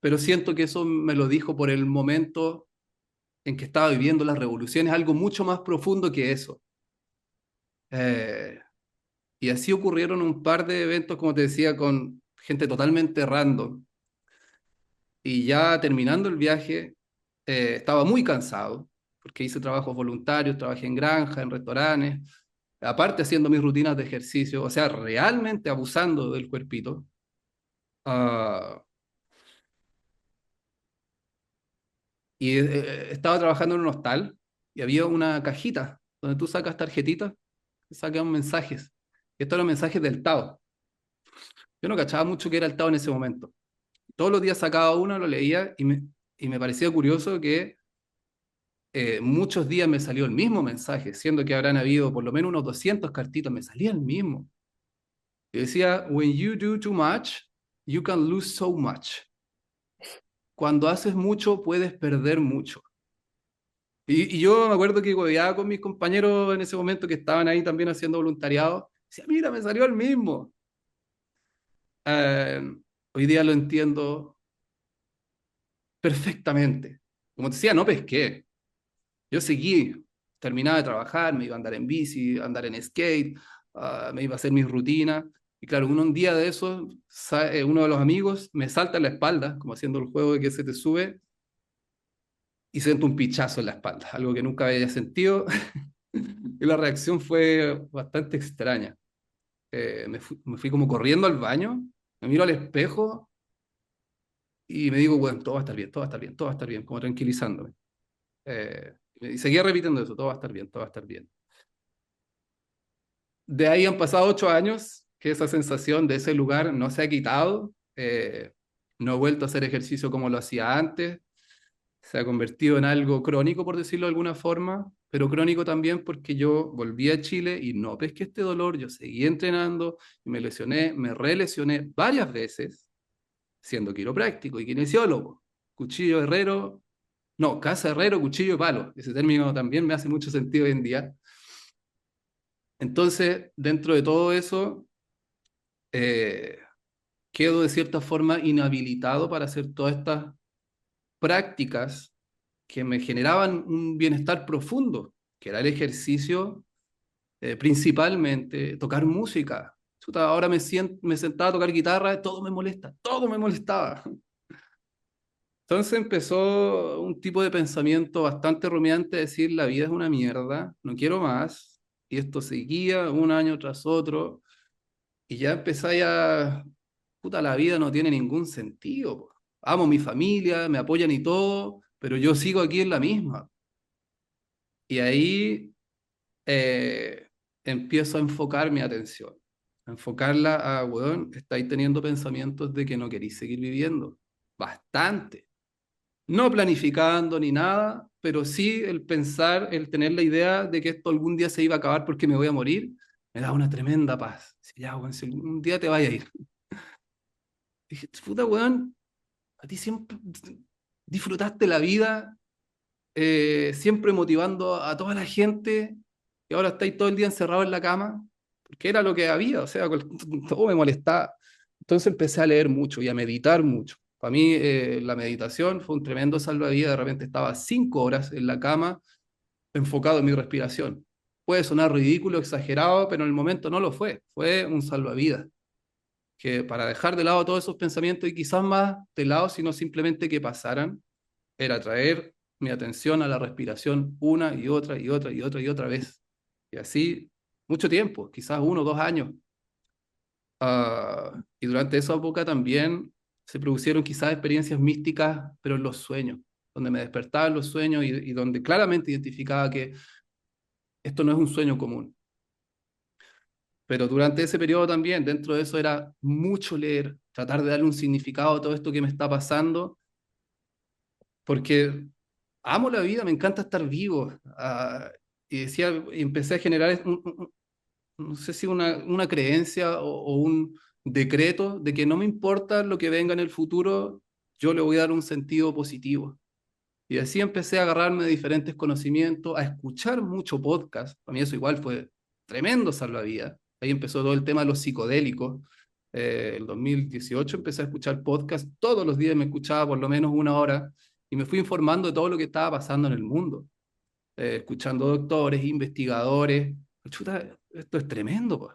Speaker 2: pero siento que eso me lo dijo por el momento en que estaba viviendo las revoluciones, algo mucho más profundo que eso. Eh, Y así ocurrieron un par de eventos, como te decía, con gente totalmente random. Y ya terminando el viaje, estaba muy cansado, porque hice trabajos voluntarios, trabajé en granja, en restaurantes, aparte haciendo mis rutinas de ejercicio, o sea, realmente abusando del cuerpito. Ah, estaba trabajando en un hostal y había una cajita donde tú sacas tarjetitas, sacan mensajes. Y estos eran mensajes del Tao. Yo no cachaba mucho qué era el Tao en ese momento. Todos los días sacaba uno, lo leía y me parecía curioso que muchos días me salió el mismo mensaje, siendo que habrán habido por lo menos unos 200 cartitas, me salía el mismo. Y decía, When you do too much, you can lose so much. Cuando haces mucho, puedes perder mucho. Y yo me acuerdo que hueveaba con mis compañeros en ese momento que estaban ahí también haciendo voluntariado. Decía, mira, me salió el mismo. Eh, Hoy día lo entiendo perfectamente. Como te decía, no pesqué. Yo seguí, terminaba de trabajar, me iba a andar en bici, a andar en skate, me iba a hacer mis rutinas. Y claro, un día de esos, uno de los amigos me salta en la espalda, como haciendo el juego de que se te sube, y siento un pichazo en la espalda, algo que nunca había sentido. Y la reacción fue bastante extraña. Me fui como corriendo al baño, me miro al espejo y me digo, bueno, todo va a estar bien, todo va a estar bien, todo va a estar bien, como tranquilizándome. Y seguía repitiendo eso, todo va a estar bien, todo va a estar bien. De ahí han pasado 8 años que esa sensación de ese lugar no se ha quitado. No he vuelto a hacer ejercicio como lo hacía antes. Se ha convertido en algo crónico, por decirlo de alguna forma, pero crónico también porque yo volví a Chile y no pesqué este dolor, yo seguí entrenando y me lesioné, me relesioné varias veces siendo quiropráctico y kinesiólogo. Cuchillo herrero, no, casa herrero, cuchillo y palo. Ese término también me hace mucho sentido hoy en día. Entonces, dentro de todo eso, eh, quedo de cierta forma inhabilitado para hacer todas estas prácticas que me generaban un bienestar profundo, que era el ejercicio, principalmente tocar música. Chuta, ahora me sentaba a tocar guitarra, todo me molesta, todo me molestaba. Entonces empezó un tipo de pensamiento bastante rumiante, de decir, la vida es una mierda, no quiero más, y esto seguía un año tras otro, y ya empecé a, puta, la vida no tiene ningún sentido, po. Amo a mi familia, me apoyan y todo, pero yo sigo aquí en la misma. Y ahí empiezo a enfocar mi atención, a enfocarla a, weón, estáis teniendo pensamientos de que no queréis seguir viviendo. Bastante. No planificando ni nada, pero sí el pensar, el tener la idea de que esto algún día se iba a acabar porque me voy a morir, me da una tremenda paz. Si ya, weón, si algún día te vaya a ir. Dije, puta, weón, a ti siempre disfrutaste la vida, siempre motivando a toda la gente, y ahora estáis todo el día encerrado en la cama, porque era lo que había, o sea, todo me molestaba. Entonces empecé a leer mucho y a meditar mucho. Para mí, la meditación fue un tremendo salvavidas. De repente estaba 5 horas en la cama enfocado en mi respiración. Puede sonar ridículo, exagerado, pero en el momento no lo fue. Fue un salvavidas. Que para dejar de lado todos esos pensamientos y quizás más de lado, sino simplemente que pasaran, era traer mi atención a la respiración una y otra y otra y otra y otra vez. Y así mucho tiempo, quizás 1 o 2 años. Y durante esa época también se produjeron quizás experiencias místicas, pero en los sueños, donde me despertaba en los sueños y donde claramente identificaba que esto no es un sueño común. Pero durante ese periodo también, dentro de eso era mucho leer, tratar de darle un significado a todo esto que me está pasando, porque amo la vida, me encanta estar vivo. Y decía, y empecé a generar, no sé si una creencia o un decreto de que no me importa lo que venga en el futuro, yo le voy a dar un sentido positivo. Y así empecé a agarrarme de diferentes conocimientos, a escuchar mucho podcast. Para mí eso igual fue tremendo salvavidas. Ahí empezó todo el tema de los psicodélicos. El 2018 empecé a escuchar podcast. Todos los días me escuchaba por lo menos 1 hora y me fui informando de todo lo que estaba pasando en el mundo. Escuchando doctores, investigadores. Chuta, esto es tremendo, po.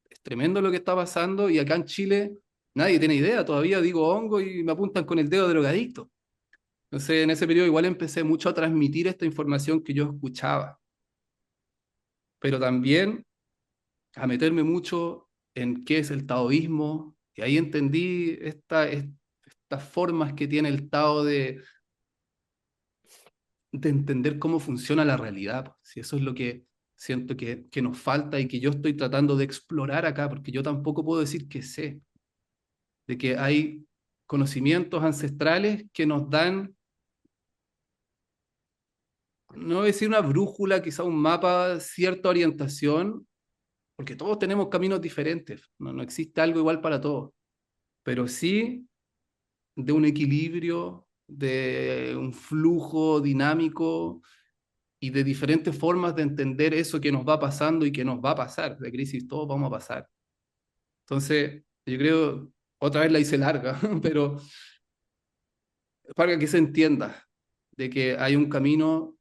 Speaker 2: Es tremendo lo que está pasando y acá en Chile nadie tiene idea. Todavía digo hongo y me apuntan con el dedo drogadicto. Entonces, en ese periodo igual empecé mucho a transmitir esta información que yo escuchaba, pero también a meterme mucho en qué es el taoísmo, y ahí entendí estas formas que tiene el Tao de entender cómo funciona la realidad. Si eso es lo que siento que nos falta y que yo estoy tratando de explorar acá, porque yo tampoco puedo decir que sé, de que hay conocimientos ancestrales que nos dan, no voy a decir una brújula, quizá un mapa, cierta orientación, porque todos tenemos caminos diferentes, no existe algo igual para todos, pero sí de un equilibrio, de un flujo dinámico y de diferentes formas de entender eso que nos va pasando y que nos va a pasar. De crisis todos vamos a pasar. Entonces, yo creo, otra vez la hice larga, pero para que se entienda de que hay un camino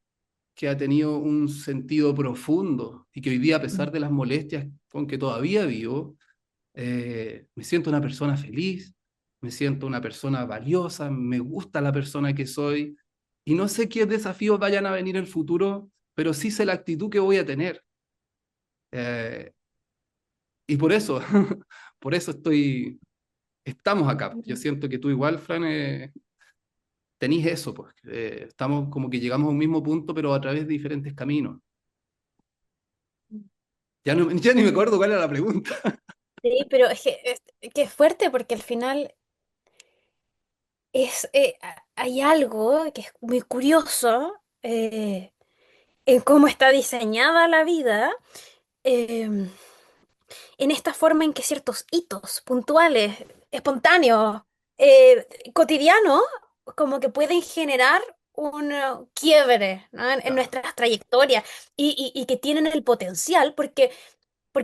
Speaker 2: que ha tenido un sentido profundo y que hoy día, a pesar de las molestias con que todavía vivo, me siento una persona feliz, me siento una persona valiosa, me gusta la persona que soy y no sé qué desafíos vayan a venir en el futuro, pero sí sé la actitud que voy a tener. Eh, y por eso, por eso estamos acá. Yo
Speaker 1: Mm.
Speaker 2: siento que tú igual, Fran, tenís eso, pues. Estamos como que llegamos a un mismo punto, pero a través de diferentes caminos. Ya, no, ya ni me acuerdo cuál era la pregunta.
Speaker 1: Sí, pero que es fuerte porque al final hay algo que es muy curioso en cómo está diseñada la vida, em, en esta forma en que ciertos hitos puntuales, espontáneos, cotidianos, como que pueden generar un quiebre, ¿no? En
Speaker 2: Claro.
Speaker 1: nuestras trayectorias y que tienen el potencial, porque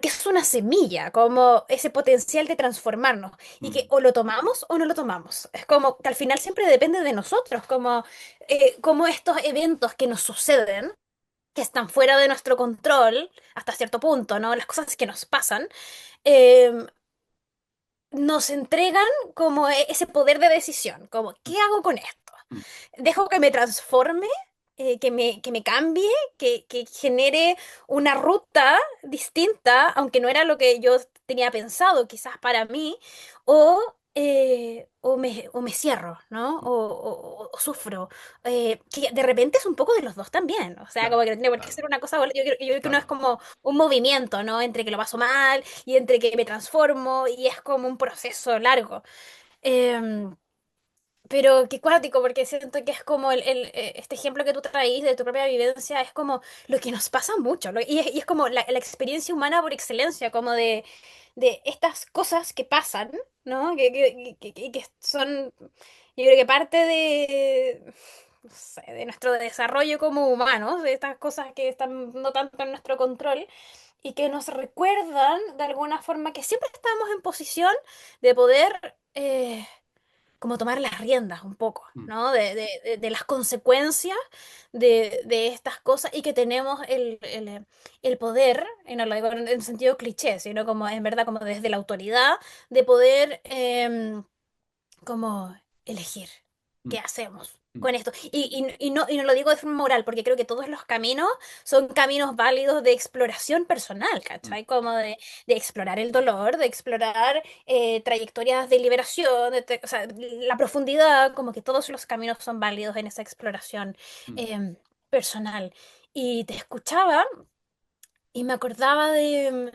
Speaker 1: es una semilla, como ese potencial de transformarnos, y que
Speaker 2: Mm,
Speaker 1: o lo tomamos o no lo tomamos. Es como que al final siempre depende de nosotros, como estos eventos que nos suceden, que están fuera de nuestro control hasta cierto punto, ¿no? Las cosas que nos pasan, eh, nos entregan como ese poder de decisión, como,
Speaker 2: mm,
Speaker 1: ¿qué hago con esto?
Speaker 2: mm,
Speaker 1: ¿Dejo que me transforme, que me cambie, que genere una ruta distinta, aunque no era lo que yo tenía pensado quizás para mí, o me cierro, ¿no?
Speaker 2: mm.
Speaker 1: O sufro? Que de repente es un poco de los dos también, o sea, como
Speaker 2: Claro,
Speaker 1: que no tiene por qué
Speaker 2: claro,
Speaker 1: ser una cosa, yo creo que no es
Speaker 2: claro.
Speaker 1: como un movimiento, ¿no? Entre que lo paso mal y entre que me transformo y es como un proceso largo. Em, pero qué cuático, porque siento que es como este ejemplo que tú traís de tu propia vivencia, es como lo que nos pasa mucho, y es como la experiencia humana por excelencia, como de estas cosas que pasan, ¿no? Que son, yo creo que parte no sé, de nuestro desarrollo como humanos, de estas cosas que están no tanto en nuestro control, y que nos recuerdan de alguna forma que siempre estamos en posición de poder como tomar las riendas un poco,
Speaker 2: Mm,
Speaker 1: ¿no? De las consecuencias de estas cosas, y que tenemos el poder, y no lo digo en sentido cliché, sino como en verdad como desde la autoridad, de poder como elegir
Speaker 2: mm,
Speaker 1: qué hacemos
Speaker 2: mm,
Speaker 1: con esto. Y no lo digo de forma moral, porque creo que todos los caminos son caminos válidos de exploración personal,
Speaker 2: mm,
Speaker 1: ¿cachai? Como de explorar el dolor, de explorar trayectorias de liberación, o sea, la profundidad, como que todos los caminos son válidos en esa exploración
Speaker 2: mm,
Speaker 1: em, personal. Y te escuchaba y me acordaba eh,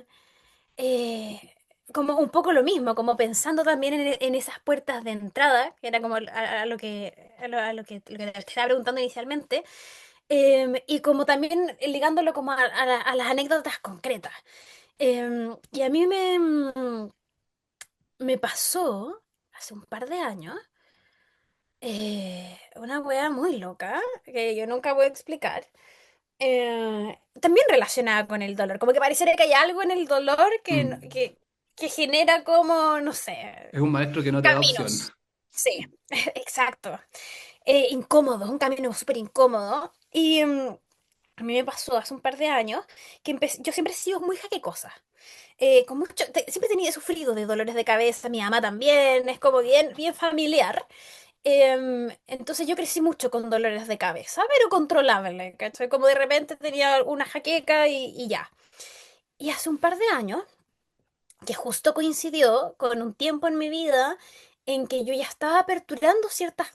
Speaker 1: como un poco lo mismo, como pensando también en esas puertas de entrada, que era como a lo que te estaba preguntando inicialmente, y como también ligándolo como a las anécdotas concretas. Y a mí me pasó hace un par de años una wea muy loca que yo nunca voy a explicar. También relacionada con el dolor, como que pareciera que hay algo en el dolor que,
Speaker 2: mm.
Speaker 1: que genera como, no sé,
Speaker 2: Es un maestro que no te da opción.
Speaker 1: caminos. Sí, exacto. Incómodo, un camino súper incómodo. Y a mí me pasó hace un par de años que yo siempre he sido muy jaquecosa. Siempre he sufrido de dolores de cabeza, mi mamá también, es como bien, bien familiar. Entonces yo crecí mucho con dolores de cabeza, pero controlable, ¿cachai? Como de repente tenía una jaqueca y ya. Y hace un par de años, que justo coincidió con un tiempo en mi vida en que yo ya estaba aperturando ciertas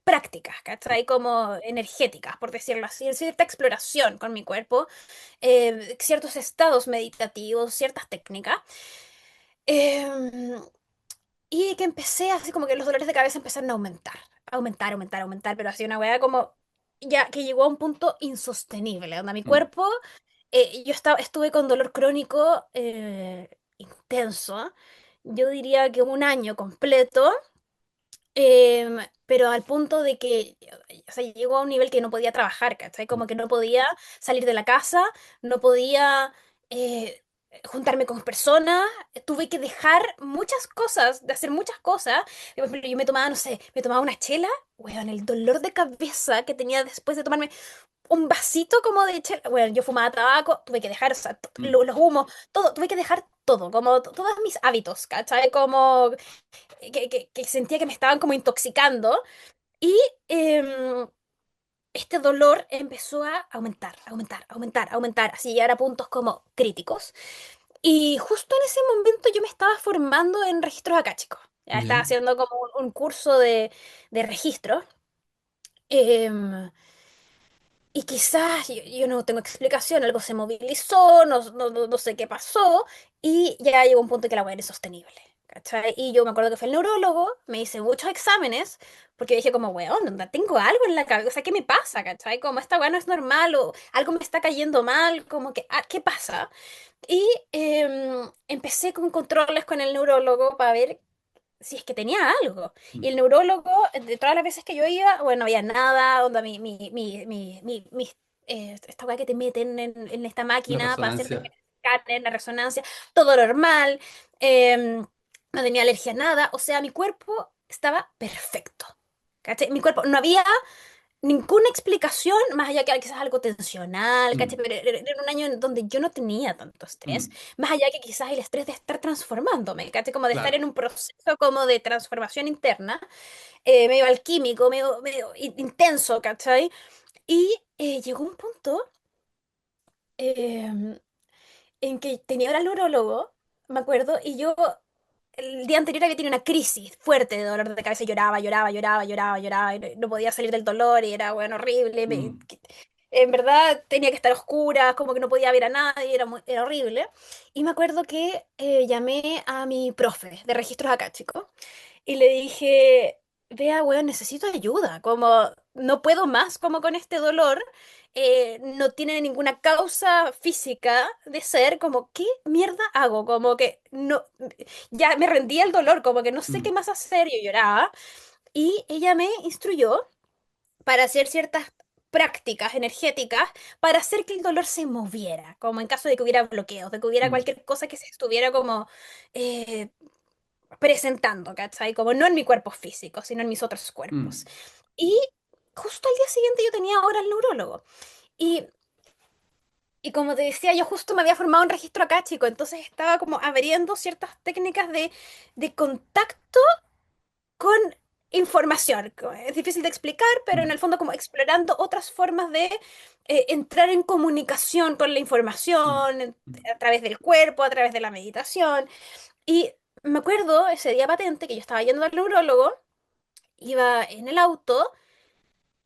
Speaker 1: prácticas, ¿cachai? Como energéticas, por decirlo así, cierta exploración con mi cuerpo, ciertos estados meditativos, ciertas técnicas. Em, y que empecé así como que los dolores de cabeza empezaron a aumentar, aumentar, aumentar, pero así una weá como ya que llegó a un punto insostenible, donde mi
Speaker 2: Mm,
Speaker 1: cuerpo, estuve con dolor crónico intenso, yo diría que un año completo, pero al punto de que, o sea, llegó a un nivel que no podía trabajar, ¿cachai?
Speaker 2: mm,
Speaker 1: Como que no podía salir de la casa, no podía eh, juntarme con personas, tuve que dejar muchas cosas, de hacer muchas cosas. Por ejemplo, yo me tomaba, no sé, me tomaba una chela, weón, el dolor de cabeza que tenía después de tomarme un vasito como de chela, bueno, yo fumaba tabaco, tuve que dejar, o sea,
Speaker 2: mm,
Speaker 1: los humos, todo, tuve que dejar todo, como todos mis hábitos, ¿cachai? Como que sentía que me estaban como intoxicando. Y em, este dolor empezó a aumentar, aumentar, aumentar, aumentar, así llegar a puntos como críticos. Y justo en ese momento yo me estaba formando en registros acáchicos. Ya estaba
Speaker 2: Ya,
Speaker 1: haciendo como un curso de registro. em, y quizás, yo no tengo explicación, algo se movilizó, no sé qué pasó, y ya llegó un punto que la weá era insostenible. ¿Cachai? Y yo me acuerdo que fue el neurólogo, me hice muchos exámenes, porque dije como, weón, onda, tengo algo en la cabeza, o sea, ¿qué me pasa? ¿Cachai? Como esta weá no es normal, o algo me está cayendo mal, como que, ¿qué pasa? Y empecé con controles con el neurólogo para ver si es que tenía algo. Y
Speaker 2: mm,
Speaker 1: el neurólogo, de todas las veces que yo iba, bueno, no había nada, onda, esta weá que te meten en esta
Speaker 2: la
Speaker 1: máquina para hacerte
Speaker 2: resonancia.
Speaker 1: el escáner, la resonancia, todo normal, em, no tenía alergia a nada, o sea, mi cuerpo estaba perfecto. ¿Cachai? Mi cuerpo, no había ninguna explicación, más allá que quizás algo tensional, ¿cachai?
Speaker 2: Mm,
Speaker 1: Pero era un año en donde yo no tenía tanto estrés,
Speaker 2: mm,
Speaker 1: más allá que quizás el estrés de estar transformándome, ¿cachai? Como de estar
Speaker 2: claro.
Speaker 1: en un proceso como de transformación interna, medio alquímico, medio intenso, ¿cachai? Y llegó un punto em, en que tenía al neurólogo, me acuerdo, y yo el día anterior había tenido una crisis fuerte de dolor de cabeza, lloraba, lloraba, lloraba, lloraba, lloraba, y no podía salir del dolor y era, bueno, horrible.
Speaker 2: Mm,
Speaker 1: En verdad tenía que estar oscura, como que no podía ver a nadie, era horrible. Y me acuerdo que llamé a mi profe de registros acá, chicos, y le dije, vea, weón, necesito ayuda, como no puedo más como con este dolor, no tiene ninguna causa física de ser, como, ¿qué mierda hago? Como que no, ya me rendía el dolor, como que no sé qué
Speaker 2: mm,
Speaker 1: más hacer, yo lloraba, y ella me instruyó para hacer ciertas prácticas energéticas para hacer que el dolor se moviera, como en caso de que hubiera bloqueos, de que hubiera
Speaker 2: mm,
Speaker 1: cualquier cosa que se estuviera como eh, presentando, ¿cachai? Como no en mi cuerpo físico, sino en mis otros cuerpos.
Speaker 2: mm,
Speaker 1: Y justo al día siguiente yo tenía ahora el neurólogo. Y, y como te decía, yo justo me había formado un registro acá, chico, entonces estaba como abriendo ciertas técnicas de contacto con información. Es difícil de explicar, pero en
Speaker 2: mm,
Speaker 1: el fondo como explorando otras formas de entrar en comunicación con la
Speaker 2: mm,
Speaker 1: información,
Speaker 2: mm.
Speaker 1: a través del cuerpo, a través de la meditación. Y me acuerdo ese día patente que yo estaba yendo al neurólogo, iba en el auto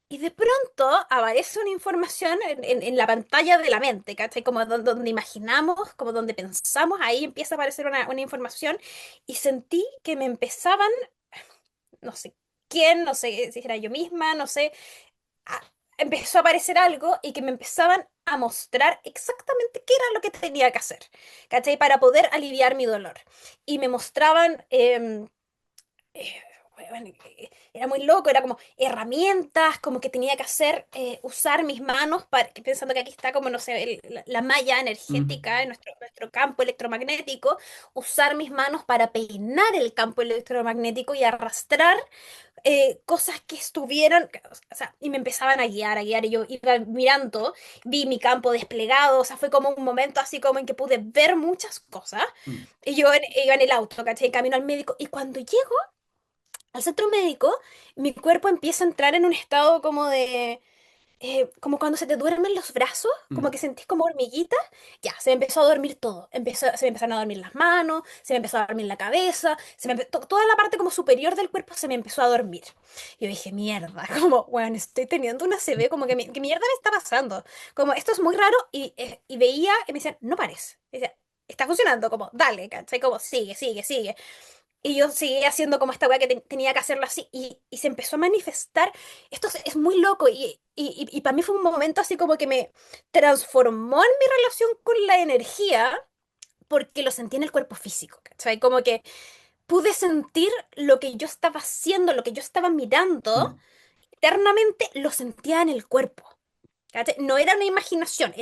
Speaker 1: y de pronto aparece una información en la pantalla de la mente, ¿cachai? Como donde imaginamos, como donde pensamos, ahí empieza a aparecer una información y sentí que me empezaban, no sé quién, no sé si era yo misma, no sé, a- empezó a aparecer algo y que me empezaban a mostrar exactamente qué era lo que tenía que hacer, ¿cachai? Para poder aliviar mi dolor. Y me mostraban eh, bueno, era muy loco, era como herramientas, como que tenía que hacer, usar mis manos, pensando que aquí está como, no sé, la malla
Speaker 2: Mm,
Speaker 1: energética en nuestro campo electromagnético, usar mis manos para peinar el campo electromagnético y arrastrar cosas que estuvieran, o sea, y me empezaban a guiar, y yo iba mirando, vi mi campo desplegado, o sea, fue como un momento así como en que pude ver muchas cosas,
Speaker 2: mm,
Speaker 1: y yo iba en el auto, ¿cachai? Camino al médico, y cuando llego, al centro médico, mi cuerpo empieza a entrar en un estado como de, como cuando se te duermen los brazos, como
Speaker 2: mm,
Speaker 1: que sentís como hormiguitas, ya, se me empezó a dormir todo, se me empezaron a dormir las manos, se me empezó a dormir la cabeza, toda la parte como superior del cuerpo se me empezó a dormir. Yo dije, mierda, como, bueno, estoy teniendo una CB, como que, ¿qué mierda me está pasando? Como, esto es muy raro, y veía, y me decían, no pares. Y decía, está funcionando, como, dale, ¿cachai? Como, sigue, sigue, sigue. Y yo seguía haciendo como esta weá que tenía que hacerlo así y se empezó a manifestar. Esto es muy loco y para mí fue un momento así como que me transformó en mi relación con la energía porque lo sentí en el cuerpo físico, ¿cachai? Como que pude sentir lo que yo estaba haciendo, lo que yo estaba mirando,
Speaker 2: mm,
Speaker 1: internamente lo sentía en el cuerpo. ¿Cachai? No era una imaginación,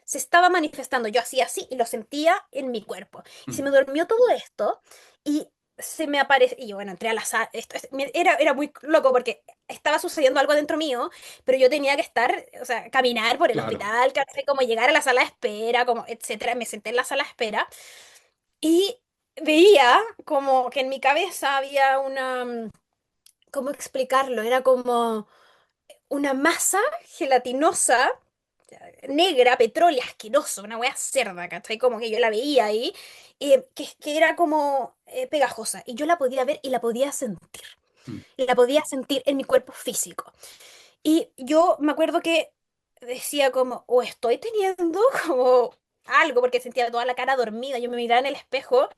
Speaker 1: se estaba manifestando. Yo hacía así y lo sentía en mi cuerpo. Y se
Speaker 2: mm,
Speaker 1: me durmió todo esto y se me apareció. Y yo, bueno, entré a la sala. Era muy loco porque estaba sucediendo algo dentro mío, pero yo tenía que estar, o sea, caminar por el
Speaker 2: claro.
Speaker 1: hospital, ¿cachai? Como llegar a la sala de espera, como, etcétera. Me senté en la sala de espera y veía como que en mi cabeza había una. ¿Cómo explicarlo? Era como una masa gelatinosa, negra, petrólea, asqueroso, una wea cerda, ¿cachai? Como que yo la veía ahí, que era como pegajosa, y yo la podía ver y
Speaker 2: mm,
Speaker 1: la podía sentir en mi cuerpo físico. Y yo me acuerdo que decía como, o estoy teniendo como algo, porque sentía toda la cara dormida, yo me miraba en el espejo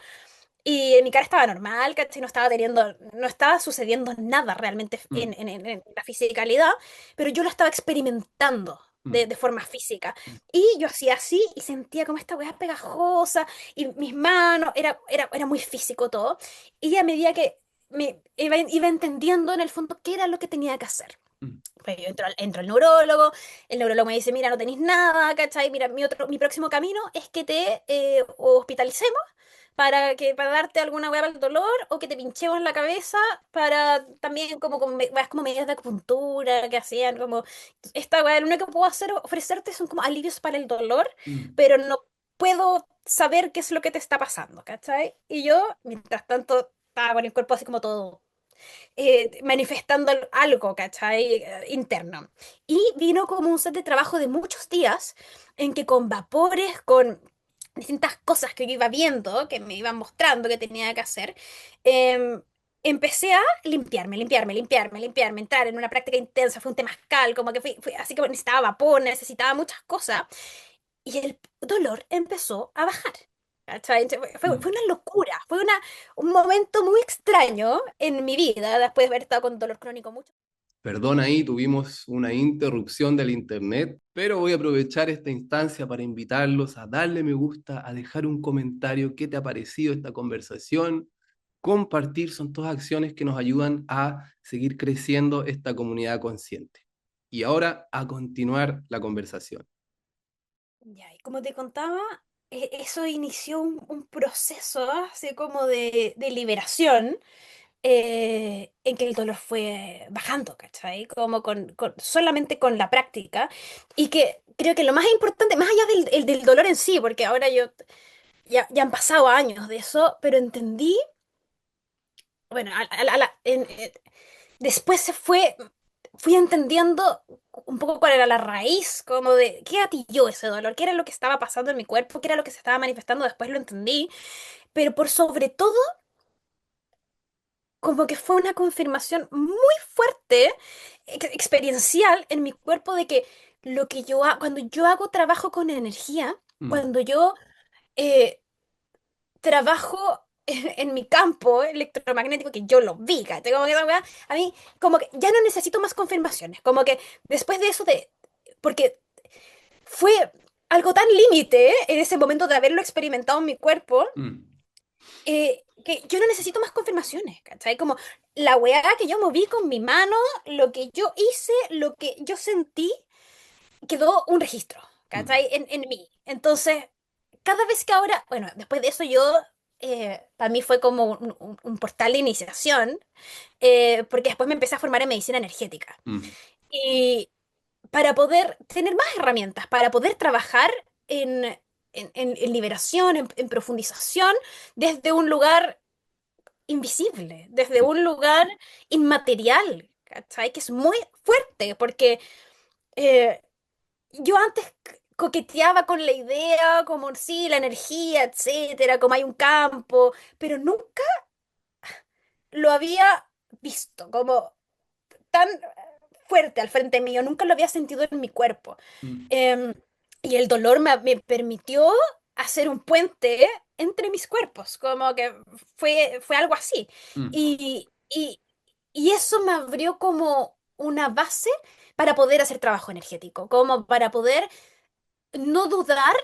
Speaker 1: y mi cara estaba normal, ¿cachai? No estaba sucediendo nada realmente
Speaker 2: mm,
Speaker 1: en la fisicalidad, pero yo lo estaba experimentando
Speaker 2: mm,
Speaker 1: de forma física. Y yo hacía así y sentía como esta weá pegajosa y mis manos, era muy físico todo. Y a medida que iba entendiendo en el fondo qué era lo que tenía que hacer.
Speaker 2: mm.
Speaker 1: Pues yo entro al el neurólogo me dice, mira, no tenéis nada, ¿cachai? Mira, mi próximo camino es que te hospitalicemos para darte alguna hueá para el dolor o que te pinchemos en la cabeza para también weas como medidas de acupuntura que hacían, como esta weá, lo único que puedo hacer, ofrecerte son como alivios para el dolor,
Speaker 2: Mm.
Speaker 1: pero no puedo saber qué es lo que te está pasando, ¿cachai? Y yo, mientras tanto, estaba con el cuerpo así como todo manifestando algo, ¿cachai? Interno. Y vino como un set de trabajo de muchos días en que con vapores, con distintas cosas que yo iba viendo, que me iban mostrando que tenía que hacer, em, empecé a limpiarme, entrar en una práctica intensa, fue un temazcal, como que fui así que necesitaba vapor, necesitaba muchas cosas, y el dolor empezó a bajar. ¿Cachai?
Speaker 2: Mm.
Speaker 1: Fue una locura, un momento muy extraño en mi vida, después de haber estado con dolor crónico mucho.
Speaker 2: Perdón, ahí tuvimos una interrupción del internet, pero voy a aprovechar esta instancia para invitarlos a darle me gusta, a dejar un comentario, qué te ha parecido esta conversación. Compartir son todas acciones que nos ayudan a seguir creciendo esta comunidad consciente. Y ahora a continuar la conversación.
Speaker 1: Ya, y como te contaba, eso inició un proceso así como de liberación, en que el dolor fue bajando, ¿cachai? Como solamente con la práctica. Y que creo que lo más importante, más allá del dolor en sí, porque ahora ya han pasado años de eso, pero entendí, bueno, después fui entendiendo un poco cuál era la raíz, como de qué gatilló ese dolor, qué era lo que estaba pasando en mi cuerpo, qué era lo que se estaba manifestando, después lo entendí, pero por sobre todo, como que fue una confirmación muy fuerte, experiencial en mi cuerpo de que cuando yo hago trabajo con energía,
Speaker 2: Mm,
Speaker 1: cuando yo eh, trabajo en mi campo electromagnético, que yo lo vi, ¿cachai? Como que esa weá, a mí, como que ya no necesito más confirmaciones, como que después de eso porque fue algo tan límite en ese momento de haberlo experimentado en mi cuerpo,
Speaker 2: mm,
Speaker 1: que yo no necesito más confirmaciones, ¿cachai? Como la weá que yo moví con mi mano, lo que yo hice, lo que yo sentí, quedó un registro,
Speaker 2: mm,
Speaker 1: ¿cachai? En mí. Entonces, cada vez que ahora, bueno, después de eso yo, para mí fue como un portal de iniciación, porque después me empecé a formar en medicina energética.
Speaker 2: mm,
Speaker 1: Y para poder tener más herramientas, para poder trabajar en liberación, en profundización, desde un lugar invisible, desde
Speaker 2: mm,
Speaker 1: un lugar inmaterial, ¿cachai? Que es muy fuerte, porque eh, yo antes coqueteaba con la idea, como sí, la energía, etcétera, como hay un campo, pero nunca lo había visto como tan fuerte al frente mío, nunca lo había sentido en mi cuerpo.
Speaker 2: mm,
Speaker 1: Em, y el dolor me permitió hacer un puente entre mis cuerpos, como que fue algo así.
Speaker 2: mm,
Speaker 1: Y, y, y eso me abrió como una base para poder hacer trabajo energético, como para poder no dudar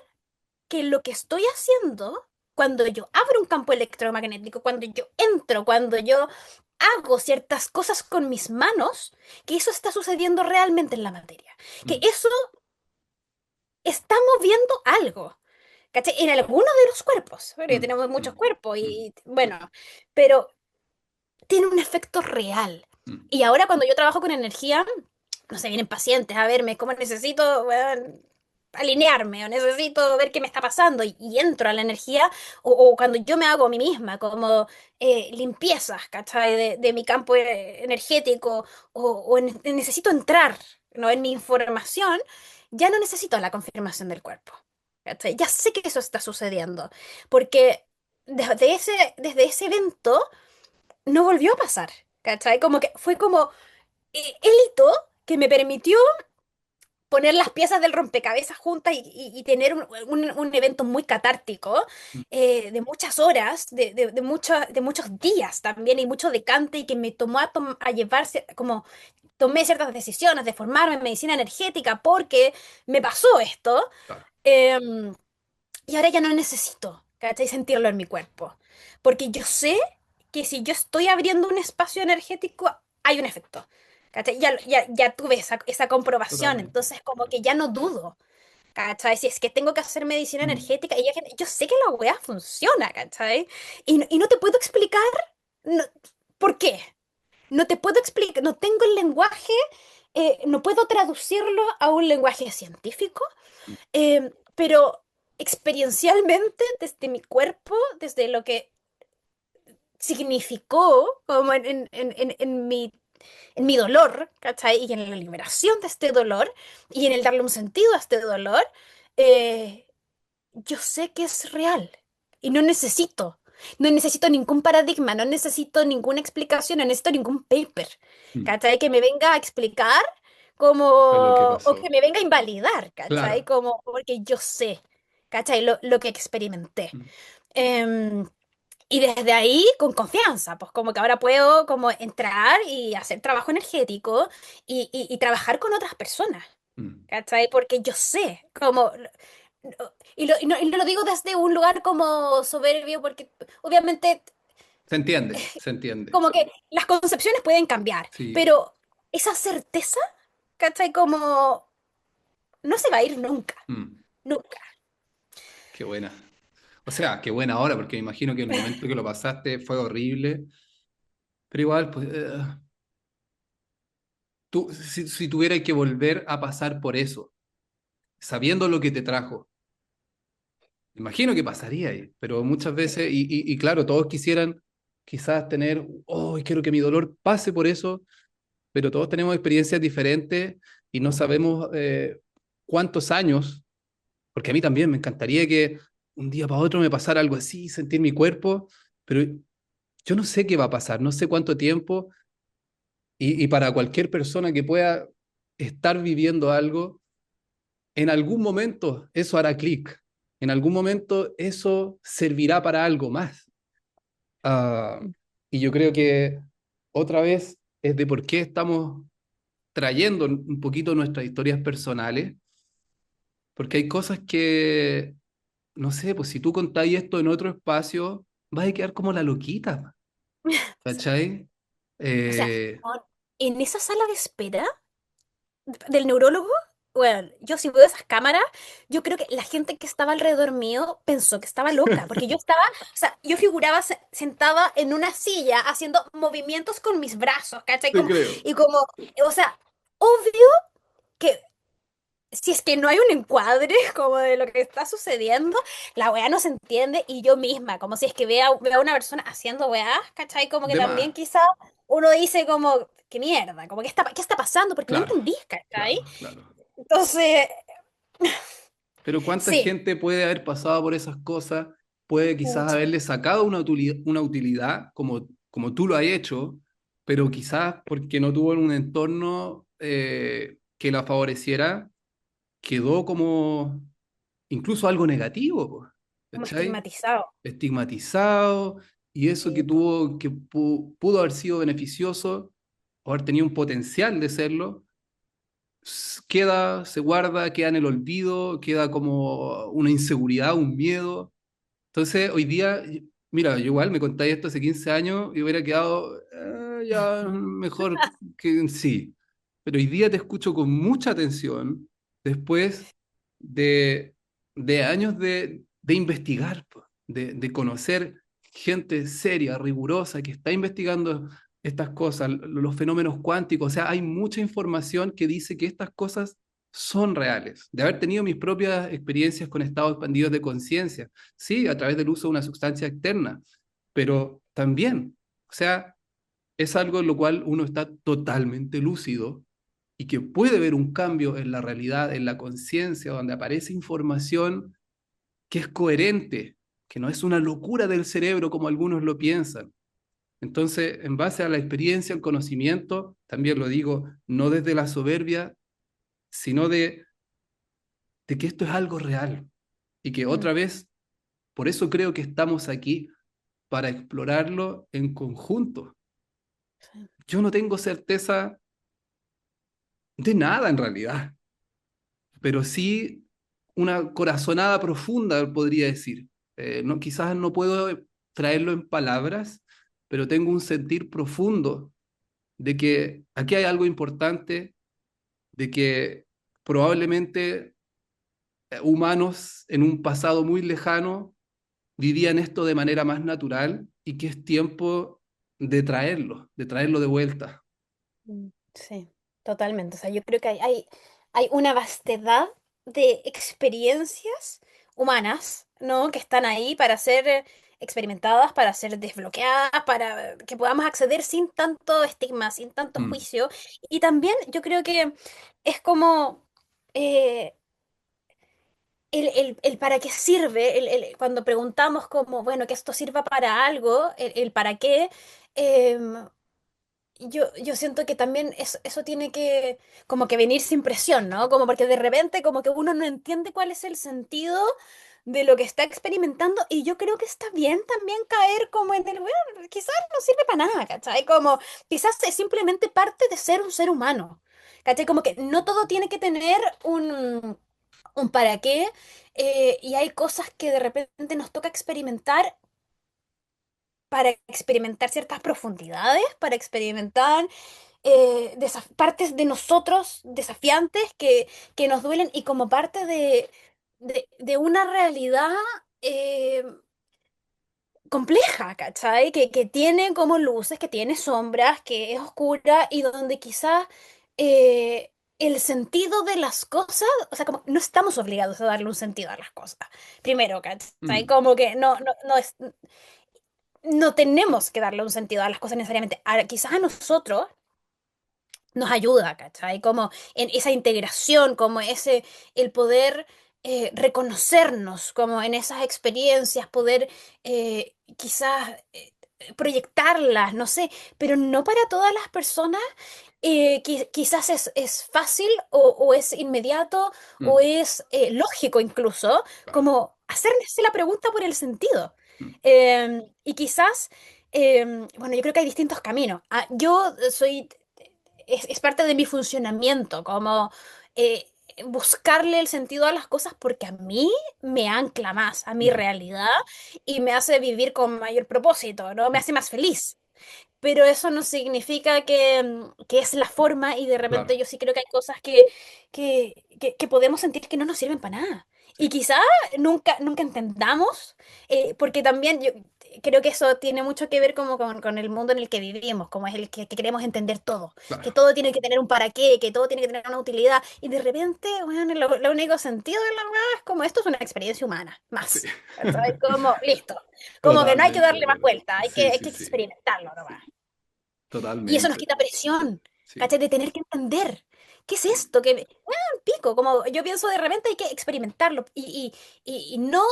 Speaker 1: que lo que estoy haciendo, cuando yo abro un campo electromagnético, cuando yo entro, cuando yo hago ciertas cosas con mis manos, que eso está sucediendo realmente en la materia, que
Speaker 2: mm,
Speaker 1: eso está moviendo algo. ¿Cachai? En alguno de los cuerpos, porque
Speaker 2: mm,
Speaker 1: tenemos
Speaker 2: mm,
Speaker 1: muchos cuerpos
Speaker 2: mm,
Speaker 1: y bueno, pero tiene un efecto real.
Speaker 2: mm.
Speaker 1: Y ahora cuando yo trabajo con energía, no sé, vienen pacientes a verme, como necesito, weón, alinearme o necesito ver qué me está pasando y entro a la energía o cuando yo me hago a mí misma como limpiezas, ¿cachai? De mi campo energético necesito entrar. ¿no? En mi información, ya no necesito la confirmación del cuerpo. ¿Cachai? Ya sé que eso está sucediendo, porque desde ese evento no volvió a pasar. ¿Cachai? Como que fue como el hito que me permitió poner las piezas del rompecabezas juntas y tener un evento muy catártico, de muchas horas, de muchos días también, y mucho decante, y que me tomó a llevarse, como tomé ciertas decisiones de formarme en medicina energética porque me pasó esto.
Speaker 2: Claro,
Speaker 1: em, y ahora ya no necesito, ¿cachai? Sentirlo en mi cuerpo. Porque yo sé que si yo estoy abriendo un espacio energético, hay un efecto. ¿Cachai? Ya tuve esa comprobación,
Speaker 2: totalmente.
Speaker 1: entonces como que ya no dudo. ¿Cachai? Si es que tengo que hacer medicina
Speaker 2: Mm,
Speaker 1: energética, y yo sé que la weá funciona, ¿cachai? Y no te puedo explicar no- por qué. No te puedo explicar, no tengo el lenguaje, no puedo traducirlo a un lenguaje científico,
Speaker 2: mm,
Speaker 1: pero experiencialmente, desde mi cuerpo, desde lo que significó como en mi dolor, ¿cachai? Y en la liberación de este dolor y en el darle un sentido a este dolor, eh, yo sé que es real y no necesito ningún paradigma, no necesito ninguna explicación, no necesito ningún paper,
Speaker 2: mm.
Speaker 1: ¿cachai? Que me venga a explicar como,
Speaker 2: Fue lo que
Speaker 1: o que
Speaker 2: pasó.
Speaker 1: me venga a invalidar, ¿cachai?
Speaker 2: Claro.
Speaker 1: Como, porque yo sé, ¿cachai? Lo que experimenté.
Speaker 2: Mm,
Speaker 1: Em, y desde ahí, con confianza, pues como que ahora puedo como entrar y hacer trabajo energético y trabajar con otras personas,
Speaker 2: mm.
Speaker 1: ¿cachai? Porque yo sé, como, y no lo digo desde un lugar como soberbio, porque obviamente
Speaker 2: Se entiende, se entiende.
Speaker 1: como que las concepciones pueden cambiar,
Speaker 2: Sí.
Speaker 1: pero esa certeza, ¿cachai? Como no se va a ir nunca,
Speaker 2: Mm,
Speaker 1: nunca.
Speaker 2: qué buena. O sea, qué buena hora, porque me imagino que el momento que lo pasaste fue horrible, pero igual, pues, tú, si tuvieras que volver a pasar por eso, sabiendo lo que te trajo, imagino que pasaría ahí, pero muchas veces, y claro, todos quisieran quizás tener, oh, quiero que mi dolor pase por eso, pero todos tenemos experiencias diferentes y no sabemos cuántos años, porque a mí también me encantaría que un día para otro me pasara algo así, sentir mi cuerpo, pero yo no sé qué va a pasar, no sé cuánto tiempo, y para cualquier persona que pueda estar viviendo algo, en algún momento eso hará clic, en algún momento eso servirá para algo más. Ah, y yo creo que otra vez es de por qué estamos trayendo un poquito nuestras historias personales, porque hay cosas que, no sé, pues si tú contáis esto en otro espacio, vas a quedar como la loquita, ¿cachai?
Speaker 1: O sea,
Speaker 2: Eh,
Speaker 1: en esa sala de espera del neurólogo, bueno, yo si veo esas cámaras, yo creo que la gente que estaba alrededor mío pensó que estaba loca, porque yo estaba, o sea, yo figuraba sentada en una silla haciendo movimientos con mis brazos, ¿cachai?
Speaker 2: te
Speaker 1: Como,
Speaker 2: creo.
Speaker 1: y como, o sea, obvio que si es que no hay un encuadre como de lo que está sucediendo, la weá no se entiende, y yo misma, como si es que veo a una persona haciendo weá, ¿cachai? Como que
Speaker 2: De
Speaker 1: también
Speaker 2: más,
Speaker 1: quizá uno dice como, qué mierda, como qué está pasando, porque no
Speaker 2: claro,
Speaker 1: entendí, ¿cachai?
Speaker 2: claro, claro.
Speaker 1: Entonces,
Speaker 2: Pero ¿cuánta
Speaker 1: sí,
Speaker 2: gente puede haber pasado por esas cosas? Puede quizás
Speaker 1: mucha.
Speaker 2: haberle sacado una utilidad como tú lo has hecho, pero quizás porque no tuvo un entorno que la favoreciera, quedó como incluso algo negativo, po,
Speaker 1: Como
Speaker 2: ¿cachai?
Speaker 1: estigmatizado.
Speaker 2: Estigmatizado, y eso que
Speaker 1: Sí,
Speaker 2: tuvo, que pudo haber sido beneficioso, o haber tenido un potencial de serlo, queda, se guarda, queda en el olvido, queda como una inseguridad, un miedo. Entonces, hoy día, mira, yo igual me contáis esto hace 15 años y hubiera quedado ya mejor que en sí. Pero hoy día te escucho con mucha atención después de, de años de investigar, po, de conocer gente seria, rigurosa, que está investigando estas cosas, los fenómenos cuánticos. O sea, hay mucha información que dice que estas cosas son reales. De haber tenido mis propias experiencias con estados expandidos de conciencia, sí, a través del uso de una sustancia externa, pero también, o sea, es algo en lo cual uno está totalmente lúcido y que puede haber un cambio en la realidad, en la conciencia, donde aparece información que es coherente, que no es una locura del cerebro como algunos lo piensan. Entonces, en base a la experiencia, el conocimiento, también lo digo, no desde la soberbia, sino de que esto es algo real y que
Speaker 1: Mm,
Speaker 2: otra vez, por eso creo que estamos aquí, para explorarlo en conjunto.
Speaker 1: sí,
Speaker 2: Yo no tengo certeza de nada en realidad, pero sí una corazonada profunda, podría decir. No, quizás no puedo traerlo en palabras, pero tengo un sentir profundo de que aquí hay algo importante, de que probablemente humanos en un pasado muy lejano vivían esto de manera más natural y que es tiempo de traerlo de vuelta.
Speaker 1: sí, totalmente. O sea, yo creo que hay una vastedad de experiencias humanas, ¿no? Que están ahí para ser experimentadas, para ser desbloqueadas, para que podamos acceder sin tanto estigma, sin tanto
Speaker 2: Mm,
Speaker 1: juicio. Y también yo creo que es como eh, el para qué sirve, cuando preguntamos como, bueno, que esto sirva para algo, el para qué. em, yo siento que también eso tiene que como que venir sin presión, ¿no? Como porque de repente como que uno no entiende cuál es el sentido de lo que está experimentando y yo creo que está bien también caer como en el, bueno, quizás no sirve para nada, ¿cachai? Como quizás es simplemente parte de ser un ser humano, ¿cachai? Como que no todo tiene que tener un para qué y hay cosas que de repente nos toca experimentar para experimentar ciertas profundidades, para experimentar partes de nosotros desafiantes que nos duelen y como parte de una realidad eh, compleja, ¿cachai? Que tiene como luces, que tiene sombras, que es oscura y donde quizás el sentido de las cosas, o sea, como no estamos obligados a darle un sentido a las cosas. Primero, ¿cachai?
Speaker 2: mm,
Speaker 1: Como que no tenemos que darle un sentido a las cosas necesariamente. Quizás a nosotros nos ayuda, ¿cachai? Como en esa integración, como el poder reconocernos, como en esas experiencias, poder quizás proyectarlas, no sé, pero no para todas las personas. Quizás es fácil o es inmediato o
Speaker 2: mm,
Speaker 1: es lógico incluso,
Speaker 2: claro.
Speaker 1: como hacerse la pregunta por el sentido.
Speaker 2: Mm,
Speaker 1: Y quizás, bueno, yo creo que hay distintos caminos. Yo soy es parte de mi funcionamiento, como eh, buscarle el sentido a las cosas porque a mí me ancla más a mi
Speaker 2: mm,
Speaker 1: realidad y me hace vivir con mayor propósito, ¿no? Me
Speaker 2: mm,
Speaker 1: hace más feliz. Pero eso no significa que es la forma y de repente
Speaker 2: claro.
Speaker 1: yo sí creo que hay cosas que podemos sentir que no nos sirven para nada.
Speaker 2: Sí,
Speaker 1: Y quizá nunca entendamos, porque también yo creo que eso tiene mucho que ver como con el mundo en el que vivimos, como es el que queremos entender todo, que
Speaker 2: claro.
Speaker 1: todo tiene que tener un para qué, que todo tiene que tener una utilidad. Y de repente, bueno, lo único sentido de la weá es como esto es una experiencia humana,
Speaker 2: Sí.
Speaker 1: más. ¿Cachai? Como, listo. Como que no hay que
Speaker 2: Totalmente
Speaker 1: darle
Speaker 2: de
Speaker 1: más
Speaker 2: acuerdo.
Speaker 1: vuelta,
Speaker 2: Sí,
Speaker 1: hay
Speaker 2: sí,
Speaker 1: que
Speaker 2: sí.
Speaker 1: experimentarlo nomás.
Speaker 2: Sí,
Speaker 1: Y eso nos
Speaker 2: totalmente.
Speaker 1: quita presión,
Speaker 2: Sí.
Speaker 1: ¿cachai? De tener que entender. ¿Qué es
Speaker 2: Sí.
Speaker 1: esto? Bueno, pico, como yo pienso de repente hay que experimentarlo y no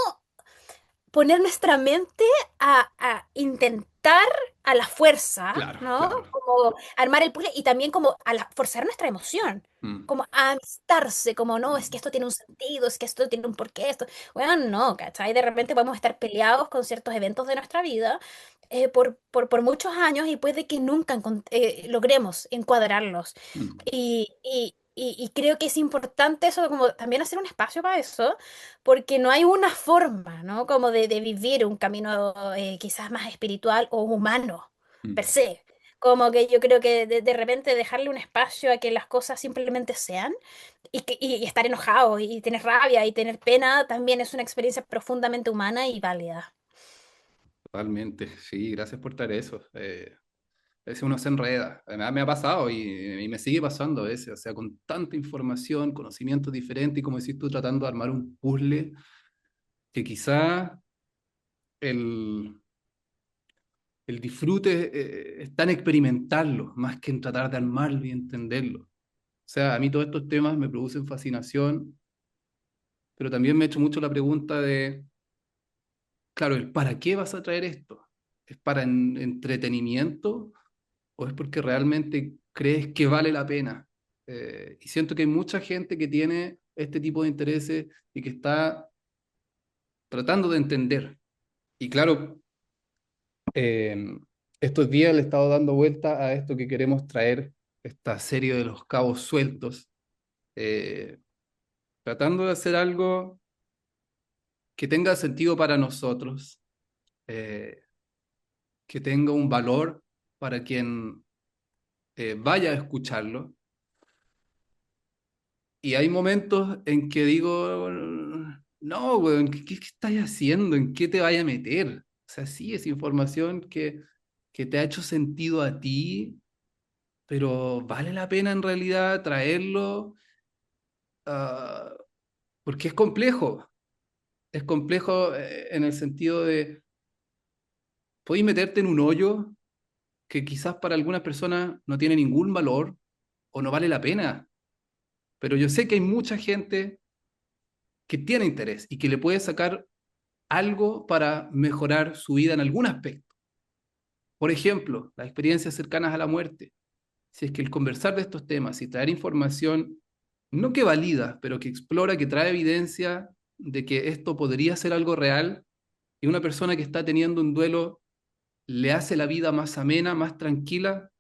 Speaker 1: poner nuestra mente a intentar a la fuerza,
Speaker 2: Claro,
Speaker 1: ¿no?
Speaker 2: claro.
Speaker 1: Como armar el puzzle y también como forzar nuestra emoción,
Speaker 2: Mm,
Speaker 1: como a amistarse, como no, es que
Speaker 2: mm,
Speaker 1: esto tiene un sentido, es que esto tiene un porqué, esto. Bueno, no, ¿cachai? De repente podemos estar peleados con ciertos eventos de nuestra vida por muchos años y puede que nunca logremos encuadrarlos.
Speaker 2: mm,
Speaker 1: Y creo que es importante eso, como también hacer un espacio para eso porque no hay una forma, ¿no? Como de vivir un camino quizás más espiritual o humano, per
Speaker 2: mm.
Speaker 1: se. Como que yo creo que de repente dejarle un espacio a que las cosas simplemente sean y estar enojado y tener rabia y tener pena también es una experiencia profundamente humana y válida.
Speaker 2: Totalmente. Sí, gracias por traer eso. A veces uno se enreda. Me ha pasado y me sigue pasando a veces. O sea, con tanta información, conocimientos diferentes y como decís tú, tratando de armar un puzzle que quizá el, el disfrute está en experimentarlo, más que en tratar de armarlo y entenderlo. sea, a mí todos estos temas me producen fascinación, pero también me he hecho mucho la pregunta de, claro, el ¿para qué vas a traer esto? ¿Es para entretenimiento o es porque realmente crees que vale la pena? Y siento que hay mucha gente que tiene este tipo de intereses y que está tratando de entender. Y claro, eh, estos días le he estado dando vuelta a esto que queremos traer, esta serie de los cabos sueltos, eh, tratando de hacer algo que tenga sentido para nosotros, eh, que tenga un valor para quien vaya a escucharlo. Y hay momentos en que digo, no, weón, ¿qué estás haciendo? ¿En qué te vaya a meter? O sea, sí, es información que te ha hecho sentido a ti, pero ¿vale la pena en realidad traerlo? Ah, porque es complejo en el sentido de, podéis meterte en un hoyo que quizás para algunas personas no tiene ningún valor o no vale la pena, pero yo sé que hay mucha gente que tiene interés y que le puede sacar algo para mejorar su vida en algún aspecto. Por ejemplo, las experiencias cercanas a la muerte. Si es que el conversar de estos temas y traer información, no que valida, pero que explora, que trae evidencia de que esto podría ser algo real y una persona que está teniendo un duelo le hace la vida más amena, más tranquila,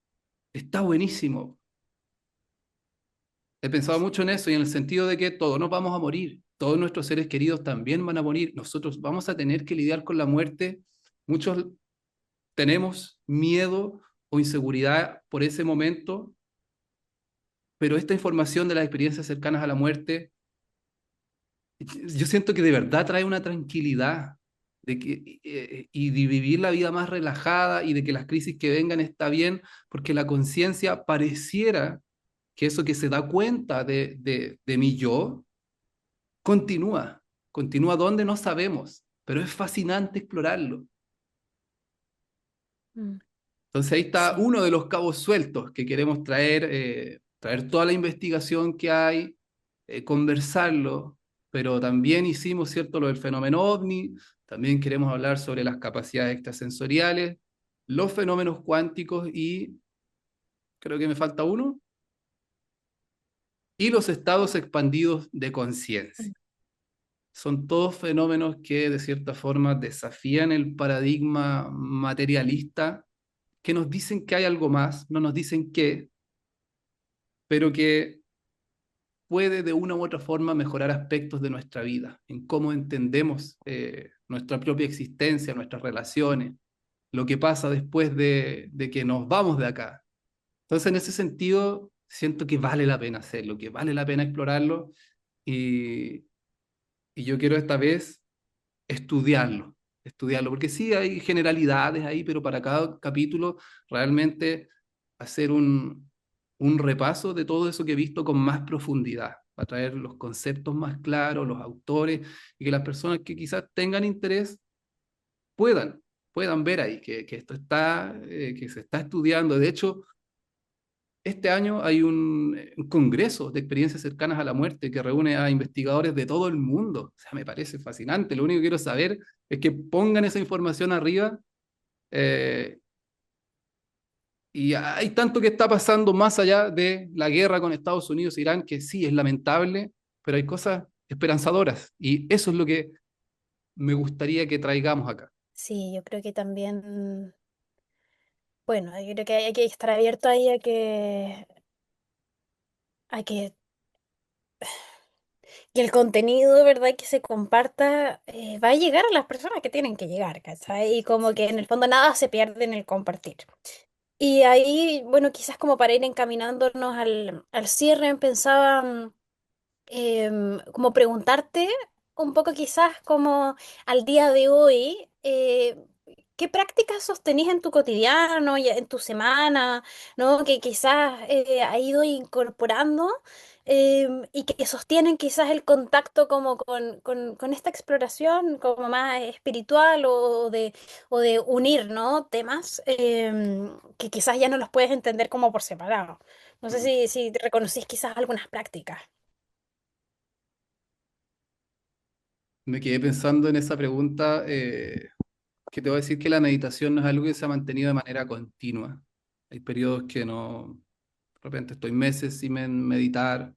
Speaker 2: está buenísimo. He pensado mucho en eso y en el sentido de que todos nos vamos a morir, todos nuestros seres queridos también van a morir, nosotros vamos a tener que lidiar con la muerte. Muchos tenemos miedo o inseguridad por ese momento, pero esta información de las experiencias cercanas a la muerte, yo siento que de verdad trae una tranquilidad de que, y de vivir la vida más relajada y de que las crisis que vengan está bien, porque la conciencia pareciera que eso que se da cuenta de mi yo, continúa, continúa donde no sabemos, pero es fascinante explorarlo.
Speaker 1: Mm,
Speaker 2: Entonces ahí está
Speaker 1: sí.
Speaker 2: uno de los cabos sueltos que queremos traer, traer toda la investigación que hay, conversarlo, pero también hicimos, ¿cierto?, lo del fenómeno ovni, también queremos hablar sobre las capacidades extrasensoriales, los fenómenos cuánticos y creo que me falta uno, y los estados expandidos de conciencia.
Speaker 1: Mm,
Speaker 2: Son todos fenómenos que de cierta forma desafían el paradigma materialista, que nos dicen que hay algo más, no nos dicen qué, pero que puede de una u otra forma mejorar aspectos de nuestra vida, en cómo entendemos nuestra propia existencia, nuestras relaciones, lo que pasa después de que nos vamos de acá. Entonces, en ese sentido, siento que vale la pena hacerlo, que vale la pena explorarlo y, y yo quiero esta vez estudiarlo, estudiarlo, porque sí hay generalidades ahí, pero para cada capítulo realmente hacer un repaso de todo eso que he visto con más profundidad, para traer los conceptos más claros, los autores, y que las personas que quizás tengan interés puedan, puedan ver ahí que esto está, que se está estudiando. De hecho, este año hay un congreso de experiencias cercanas a la muerte que reúne a investigadores de todo el mundo. O sea, me parece fascinante. Lo único que quiero saber es que pongan esa información arriba. eh, y hay tanto que está pasando más allá de la guerra con Estados Unidos e Irán, que sí es lamentable, pero hay cosas esperanzadoras. Y eso es lo que me gustaría que traigamos acá.
Speaker 1: Sí, yo creo que también, bueno, yo creo que hay que estar abierto ahí a que y el contenido, ¿verdad?, que se comparta va a llegar a las personas que tienen que llegar, ¿cachai? Y como que en el fondo nada se pierde en el compartir. Y ahí, bueno, quizás como para ir encaminándonos al cierre, pensaba como preguntarte un poco quizás como al día de hoy, ¿qué prácticas sostenís en tu cotidiano y en tu semana, ¿no? Que quizás ha ido incorporando y que sostienen quizás el contacto como con esta exploración como más espiritual o de unir, ¿no? Temas que quizás ya no los puedes entender como por separado. No sé
Speaker 2: Mm.
Speaker 1: si reconocís quizás algunas prácticas.
Speaker 2: Me quedé pensando en esa pregunta, que te voy a decir que la meditación no es algo que se ha mantenido de manera continua. Hay periodos que no, de repente estoy meses sin meditar.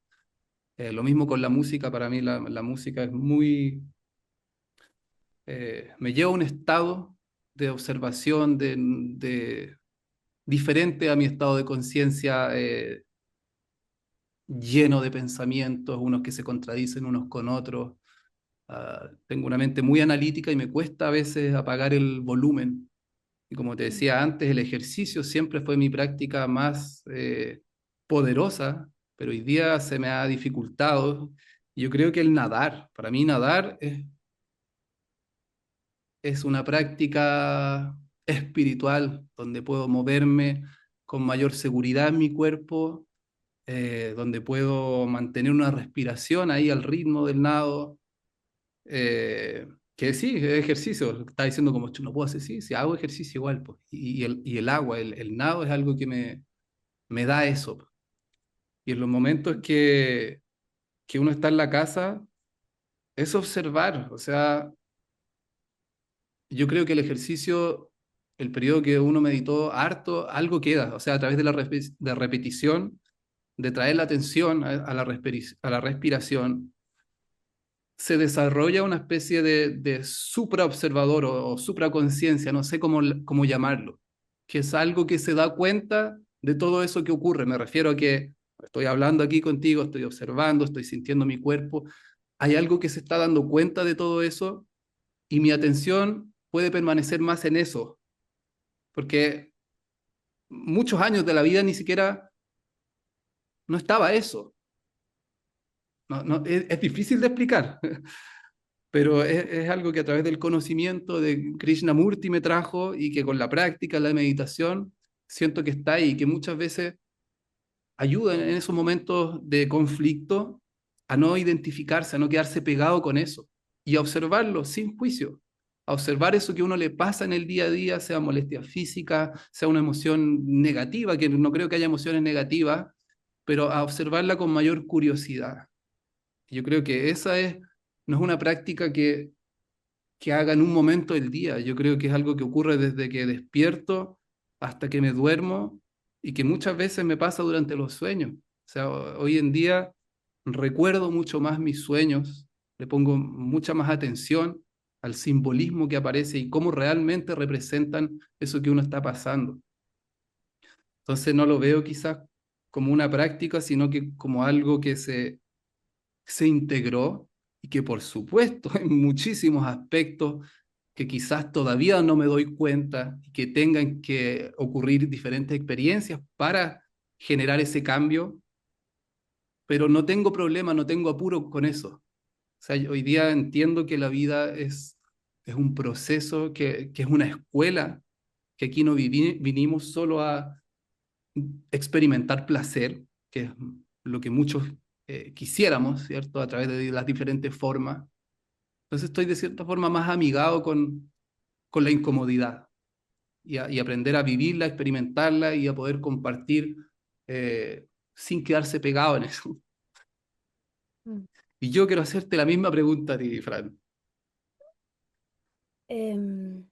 Speaker 2: Lo mismo con la música, para mí la música es muy, me lleva a un estado de observación, de diferente a mi estado de conciencia, lleno de pensamientos, unos que se contradicen unos con otros. Tengo una mente muy analítica y me cuesta a veces apagar el volumen. Y como te
Speaker 1: Mm.
Speaker 2: decía antes, el ejercicio siempre fue mi práctica más poderosa, pero hoy día se me ha dificultado. Y yo creo que el nadar, para mí nadar es una práctica espiritual donde puedo moverme con mayor seguridad en mi cuerpo, donde puedo mantener una respiración ahí al ritmo del nado. Que sí, es ejercicio. Está diciendo como, "Chu, no puedo hacer, sí, sí, hago ejercicio igual, pues". Y el agua, el nado es algo que me da eso, po. Y en los momentos que uno está en la casa, es observar. O sea, yo creo que el ejercicio, el periodo que uno meditó harto, algo queda. O sea, a través de la de repetición, de traer la atención a la a la respiración, se desarrolla una especie de supraobservador o supraconciencia, no sé cómo llamarlo, que es algo que se da cuenta de todo eso que ocurre. Me refiero a que estoy hablando aquí contigo, estoy observando, estoy sintiendo mi cuerpo. Hay algo que se está dando cuenta de todo eso y mi atención puede permanecer más en eso, porque muchos años de la vida ni siquiera no estaba eso. Es difícil de explicar. Pero es algo que a través del conocimiento de Krishnamurti me trajo y que con la práctica, la meditación, siento que está ahí, que muchas veces ayuda en esos momentos de conflicto a no identificarse, a no quedarse pegado con eso y a observarlo sin juicio, a observar eso que a uno le pasa en el día a día, sea molestia física, sea una emoción negativa, que no creo que haya emociones negativas, pero a observarla con mayor curiosidad. Yo creo que esa no es una práctica que haga en un momento del día. Yo creo que es algo que ocurre desde que despierto hasta que me duermo y que muchas veces me pasa durante los sueños. O sea, hoy en día recuerdo mucho más mis sueños, le pongo mucha más atención al simbolismo que aparece y cómo realmente representan eso que uno está pasando. Entonces no lo veo quizás como una práctica, sino que como algo que se integró y que por supuesto en muchísimos aspectos que quizás todavía no me doy cuenta y que tengan que ocurrir diferentes experiencias para generar ese cambio, pero no tengo problema, no tengo apuro con eso. O sea, yo hoy día entiendo que la vida es un proceso, que es una escuela, que aquí no vinimos solo a experimentar placer, que es lo que muchos quisiéramos, ¿cierto? A través de las diferentes formas. Entonces estoy de cierta forma más amigado con la incomodidad y aprender a vivirla, a experimentarla y a poder compartir sin quedarse pegado en eso.
Speaker 1: Mm.
Speaker 2: Y yo quiero hacerte la misma pregunta a ti, Fran.
Speaker 1: Em,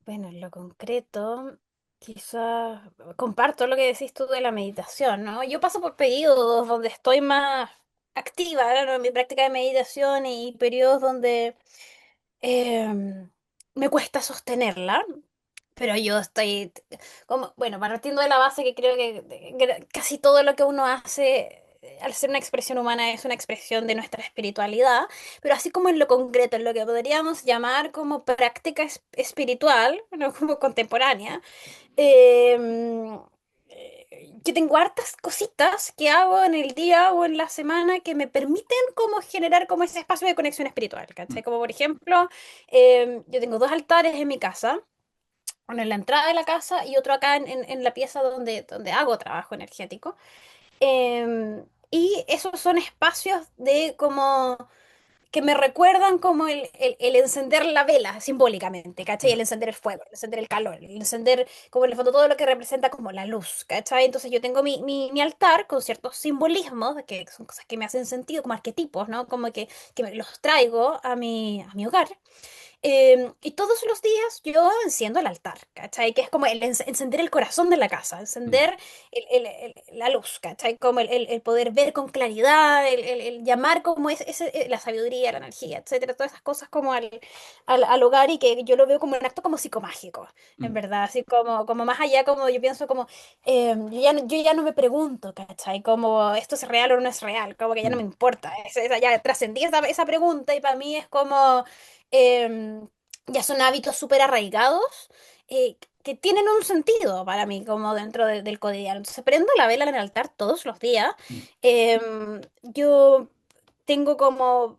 Speaker 1: bueno, en lo concreto, quizás comparto lo que decís tú de la meditación, ¿no? Yo paso por periodos donde estoy más activa, ¿no? En mi práctica de meditación y periodos donde em, me cuesta sostenerla. Pero yo estoy como, bueno, partiendo de la base que creo que casi todo lo que uno hace, al ser una expresión humana, es una expresión de nuestra espiritualidad, pero así como en lo concreto, en lo que podríamos llamar como práctica espiritual, no como contemporánea, em, que tengo hartas cositas que hago en el día o en la semana que me permiten como generar como ese espacio de conexión espiritual, ¿cachai? Como por ejemplo, yo tengo dos altares en mi casa, uno en la entrada de la casa y otro acá en la pieza donde hago trabajo energético. Y esos son espacios de como que me recuerdan como el encender la vela simbólicamente, ¿cachai? El
Speaker 2: Ya.
Speaker 1: encender el fuego, el encender el calor, el encender como en el fondo todo lo que representa como la luz, ¿cachai? Entonces yo tengo mi altar con ciertos simbolismos, que son cosas que me hacen sentido, como arquetipos, ¿no? Como que me los traigo a mi hogar. Y todos los días yo enciendo el altar, ¿cachai? Que es como encender el corazón de la casa,
Speaker 2: Mm,
Speaker 1: encender la luz, ¿cachai? Como el poder ver con claridad, el llamar como la sabiduría, la energía, etcétera, todas esas cosas como al hogar y que yo lo veo como un acto como psicomágico, en
Speaker 2: mm,
Speaker 1: verdad, así como más allá, como yo pienso como, yo ya no me pregunto, ¿cachai? Como esto es real o no es real, como que ya no me
Speaker 2: mm,
Speaker 1: importa, ya trascendí esa pregunta y para mí es como em, ya son hábitos súper arraigados que tienen un sentido para mí, como dentro del cotidiano. Entonces, prendo la vela en el altar todos los días.
Speaker 2: mm,
Speaker 1: Yo tengo como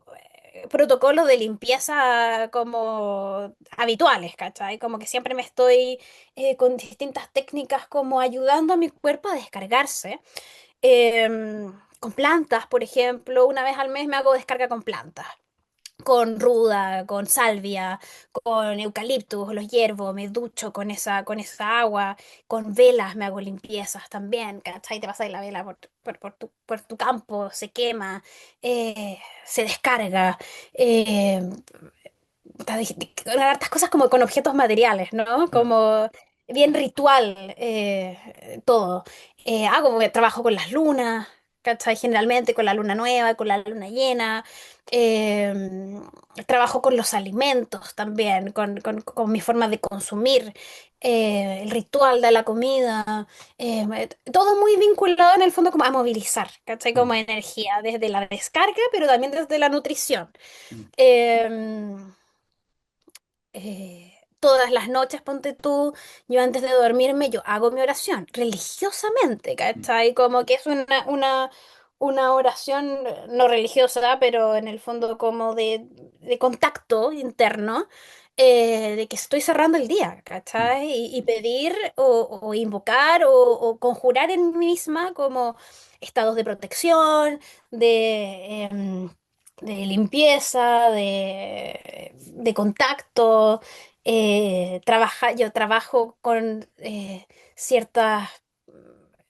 Speaker 1: protocolos de limpieza como habituales, ¿cachai? Como que siempre me estoy con distintas técnicas como ayudando a mi cuerpo a descargarse. Con plantas, por ejemplo, una vez al mes me hago descarga con plantas con ruda, con salvia, con eucaliptus, los hiervo, me ducho con esa agua, con velas me hago limpiezas también, ¿cachai? Te pasas la vela por tu campo, se quema, se descarga, eh, con hartas cosas como con objetos materiales, ¿no?
Speaker 2: ya.
Speaker 1: Como bien ritual todo. Trabajo con las lunas, ¿cachai? Generalmente con la luna nueva, con la luna llena. Eh, Trabajo con los alimentos también, con mi forma de consumir, el ritual de la comida. Todo muy vinculado en el fondo como a movilizar, ¿cachai? Como
Speaker 2: Mm,
Speaker 1: energía, desde la descarga, pero también desde la nutrición.
Speaker 2: mm,
Speaker 1: Eh, Todas las noches, ponte tú, yo antes de dormirme, yo hago mi oración religiosamente,
Speaker 2: mm,
Speaker 1: ¿cachai? Como que es una oración no religiosa, pero en el fondo como de contacto interno, de que estoy cerrando el día,
Speaker 2: mm,
Speaker 1: ¿cachai? Y pedir o invocar o conjurar en mí misma como estados de protección, de limpieza, de contacto. Yo trabajo con ciertas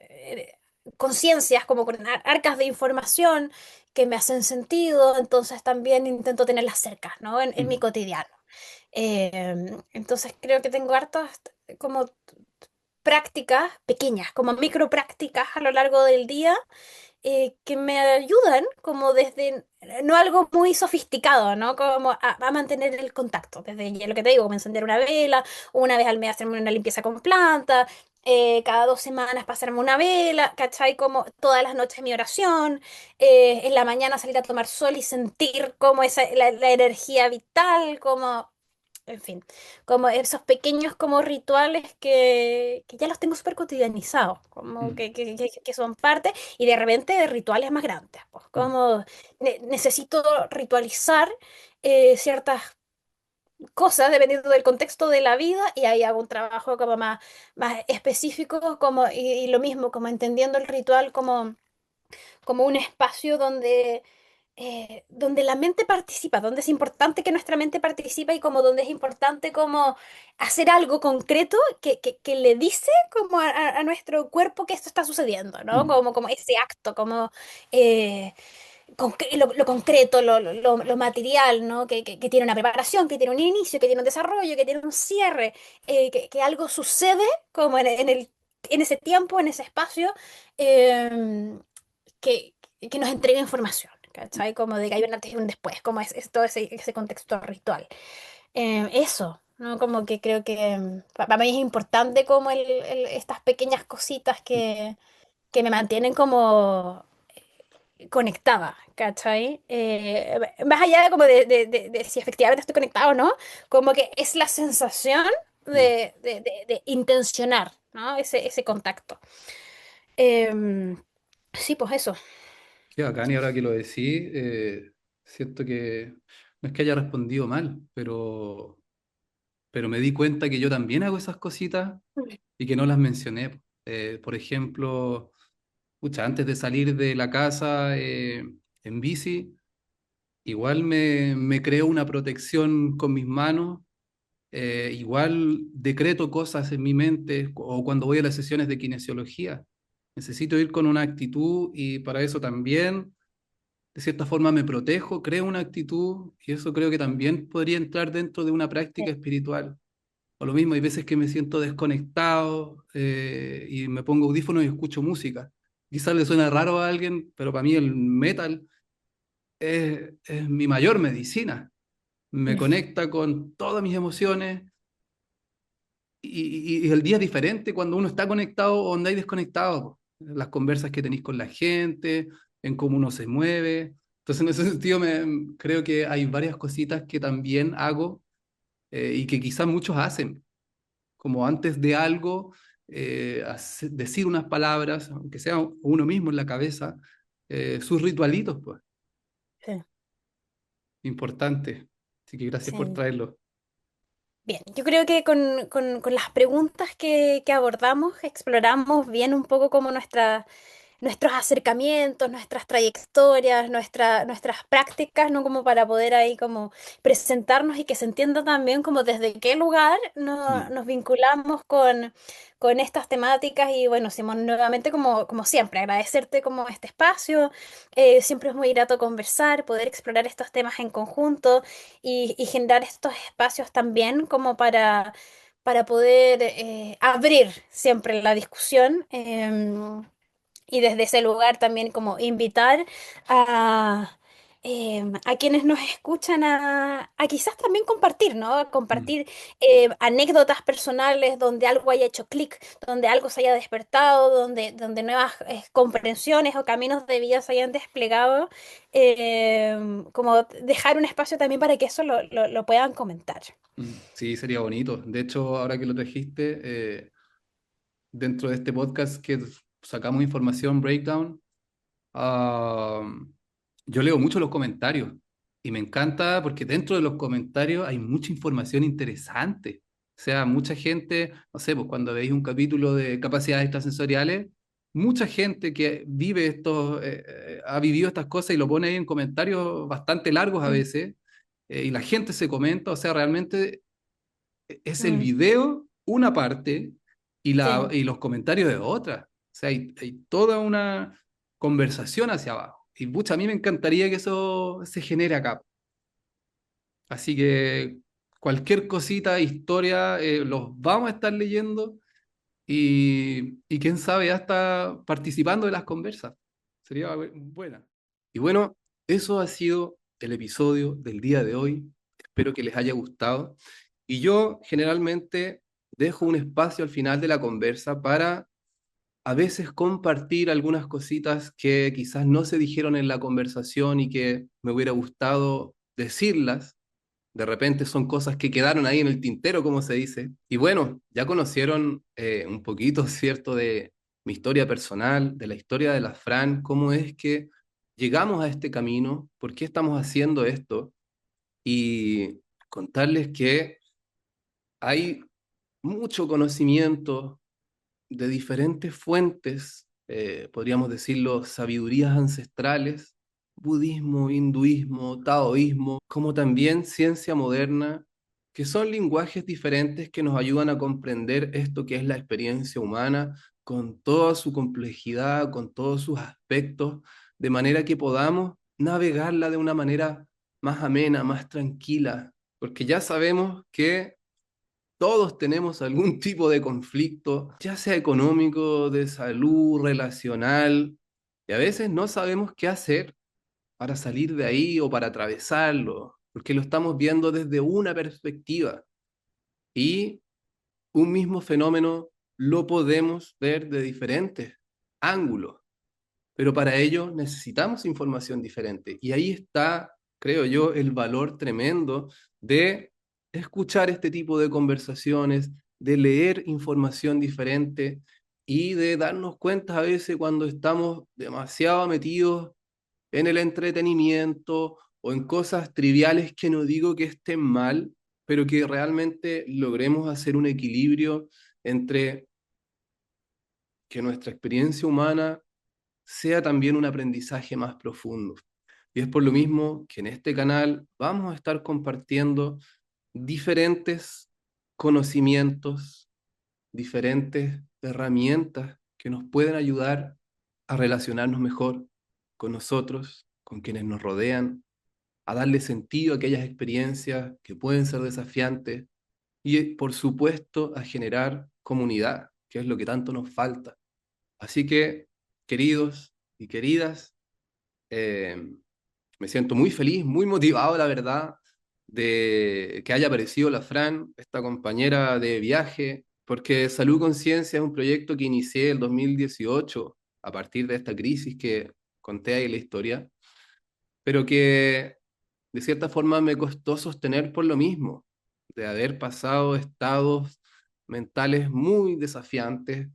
Speaker 1: eh, conciencias, como con arcas de información que me hacen sentido, entonces también intento tenerlas cerca, ¿no? En mi
Speaker 2: mm,
Speaker 1: cotidiano. Entonces creo que tengo hartas como prácticas pequeñas, como micro prácticas a lo largo del día que me ayudan como desde, no algo muy sofisticado, ¿no? Como a mantener el contacto, desde ya lo que te digo, como encender una vela, una vez al mes hacerme una limpieza con planta, cada 2 semanas pasarme una vela, ¿cachai? Como todas las noches mi oración, en la mañana salir a tomar sol y sentir como la energía vital, como en fin, como esos pequeños como rituales que ya los tengo súper cotidianizados, como
Speaker 2: mm,
Speaker 1: que son parte, y de repente de rituales más grandes, pues
Speaker 2: mm,
Speaker 1: como necesito ritualizar ciertas cosas dependiendo del contexto de la vida, y ahí hago un trabajo como más específico, como, y lo mismo, como entendiendo el ritual como un espacio donde la mente participa, donde es importante que nuestra mente participe y como donde es importante como hacer algo concreto que le dice como a nuestro cuerpo que esto está sucediendo, ¿no?
Speaker 2: mm,
Speaker 1: Como ese acto, como eh, lo concreto, lo material, ¿no? Que tiene una preparación, que tiene un inicio, que tiene un desarrollo, que tiene un cierre, que algo sucede como en ese tiempo, en ese espacio. em, que, que nos entrega información, ¿cachai? Como de que hay un antes y un después, como es todo ese contexto ritual. Eso, ¿no? Como que creo que para mí es importante como estas pequeñas cositas que me mantienen como conectada, ¿cachai? Más allá de como de si efectivamente estoy conectada o no, como que es la sensación
Speaker 2: mm.
Speaker 1: de intencionar, ¿no? Ese contacto. Em, sí, pues eso.
Speaker 2: Qué bacán, y ahora que lo decís, siento que no es que haya respondido mal, pero me di cuenta que yo también hago esas cositas y que no las mencioné. Por ejemplo, pucha, antes de salir de la casa en bici, igual me creo una protección con mis manos, igual decreto cosas en mi mente o cuando voy a las sesiones de kinesiología. Necesito ir con una actitud y para eso también, de cierta forma, me protejo, creo una actitud y eso creo que también podría entrar dentro de una práctica
Speaker 1: Sí,
Speaker 2: espiritual. O lo mismo, hay veces que me siento desconectado y me pongo audífonos y escucho música. Quizás le suena raro a alguien, pero para mí el metal es mi mayor medicina. Me conecta con todas mis emociones y el día es diferente cuando uno está conectado o andáis desconectado. Las conversas que tenéis con la gente, en cómo uno se mueve. Entonces, en ese sentido, creo que hay varias cositas que también hago y que quizás muchos hacen, como antes de algo, decir unas palabras, aunque sea uno mismo en la cabeza, sus ritualitos, pues,
Speaker 1: sí,
Speaker 2: importante. Así que gracias por
Speaker 1: sí.
Speaker 2: traerlo.
Speaker 1: Bien, yo creo que con las preguntas que abordamos, exploramos bien un poco como nuestros acercamientos, nuestras trayectorias, nuestras prácticas, ¿no? Como para poder ahí como presentarnos y que se entienda también como desde qué lugar
Speaker 2: Mm,
Speaker 1: nos vinculamos con estas temáticas. Y bueno, Simón, nuevamente como siempre, agradecerte como este espacio. Siempre es muy grato conversar, poder explorar estos temas en conjunto y generar estos espacios también como para poder abrir siempre la discusión. Y desde ese lugar también como invitar a, a quienes nos escuchan a quizás también compartir, ¿no? A
Speaker 2: mm,
Speaker 1: compartir anécdotas personales donde algo haya hecho clic, donde algo se haya despertado, donde nuevas comprensiones o caminos de vida se hayan desplegado, como dejar un espacio también para que eso lo puedan comentar.
Speaker 2: Sí, sería bonito. De hecho, ahora que lo trajiste, dentro de este podcast que sacamos información, breakdown, ah, yo leo mucho los comentarios y me encanta porque dentro de los comentarios hay mucha información interesante. O sea, mucha gente, no sé, pues cuando veis un capítulo de capacidades extrasensoriales, mucha gente que vive estos, ha vivido estas cosas y lo pone ahí en comentarios bastante largos a
Speaker 1: Mm,
Speaker 2: veces, y la gente se comenta, o sea, realmente es el
Speaker 1: mm,
Speaker 2: video una parte
Speaker 1: sí.
Speaker 2: y los comentarios de otra. O sea, hay toda una conversación hacia abajo. Y pucha, a mí me encantaría que eso se genere acá. Así que cualquier cosita, historia, los vamos a estar leyendo y quién sabe, ya está participando de las conversas. Sería buena. Y bueno, eso ha sido el episodio del día de hoy. Espero que les haya gustado. Y yo generalmente dejo un espacio al final de la conversa para a veces compartir algunas cositas que quizás no se dijeron en la conversación y que me hubiera gustado decirlas. De repente son cosas que quedaron ahí en el tintero, como se dice. Y bueno, ya conocieron un poquito, ¿cierto?, de mi historia personal, de la historia de la Fran, cómo es que llegamos a este camino, por qué estamos haciendo esto y contarles que hay mucho conocimiento de diferentes fuentes, podríamos decirlo, sabidurías ancestrales, budismo, hinduismo, taoísmo, como también ciencia moderna, que son lenguajes diferentes que nos ayudan a comprender esto que es la experiencia humana con toda su complejidad, con todos sus aspectos, de manera que podamos navegarla de una manera más amena, más tranquila, porque ya sabemos que todos tenemos algún tipo de conflicto, ya sea económico, de salud, relacional, y a veces no sabemos qué hacer para salir de ahí o para atravesarlo, porque lo estamos viendo desde una perspectiva y un mismo fenómeno lo podemos ver de diferentes ángulos, pero para ello necesitamos información diferente. Y ahí está, creo yo, el valor tremendo de escuchar este tipo de conversaciones, de leer información diferente y de darnos cuenta a veces cuando estamos demasiado metidos en el entretenimiento o en cosas triviales que no digo que estén mal, pero que realmente logremos hacer un equilibrio entre que nuestra experiencia humana sea también un aprendizaje más profundo. Y es por lo mismo que en este canal vamos a estar compartiendo diferentes conocimientos, diferentes herramientas que nos pueden ayudar a relacionarnos mejor con nosotros, con quienes nos rodean, a darle sentido a aquellas experiencias que pueden ser desafiantes y, por supuesto, a generar comunidad, que es lo que tanto nos falta. Así que, queridos y queridas, eh, me siento muy feliz, muy motivado, la verdad, de que haya aparecido la Fran, esta compañera de viaje, porque Salud Conciencia es un proyecto que inicié el 2018 a partir de esta crisis que conté ahí en la historia, pero que de cierta forma me costó sostener por lo mismo, de haber pasado estados mentales muy desafiantes,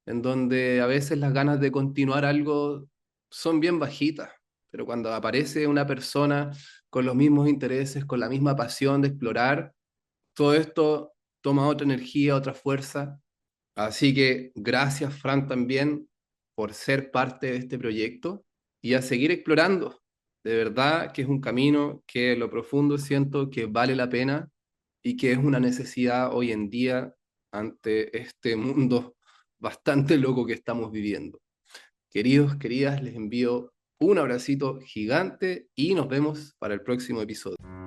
Speaker 2: en donde a veces las ganas de continuar algo son bien bajitas, pero cuando aparece una persona con los mismos intereses, con la misma pasión de explorar, todo esto toma otra energía, otra fuerza. Así que gracias, Fran, también por ser parte de este proyecto y a seguir explorando. De verdad que es un camino que en lo profundo siento que vale la pena y que es una necesidad hoy en día ante este mundo bastante loco que estamos viviendo. Queridos, queridas, les envío un abracito gigante y nos vemos para el próximo episodio.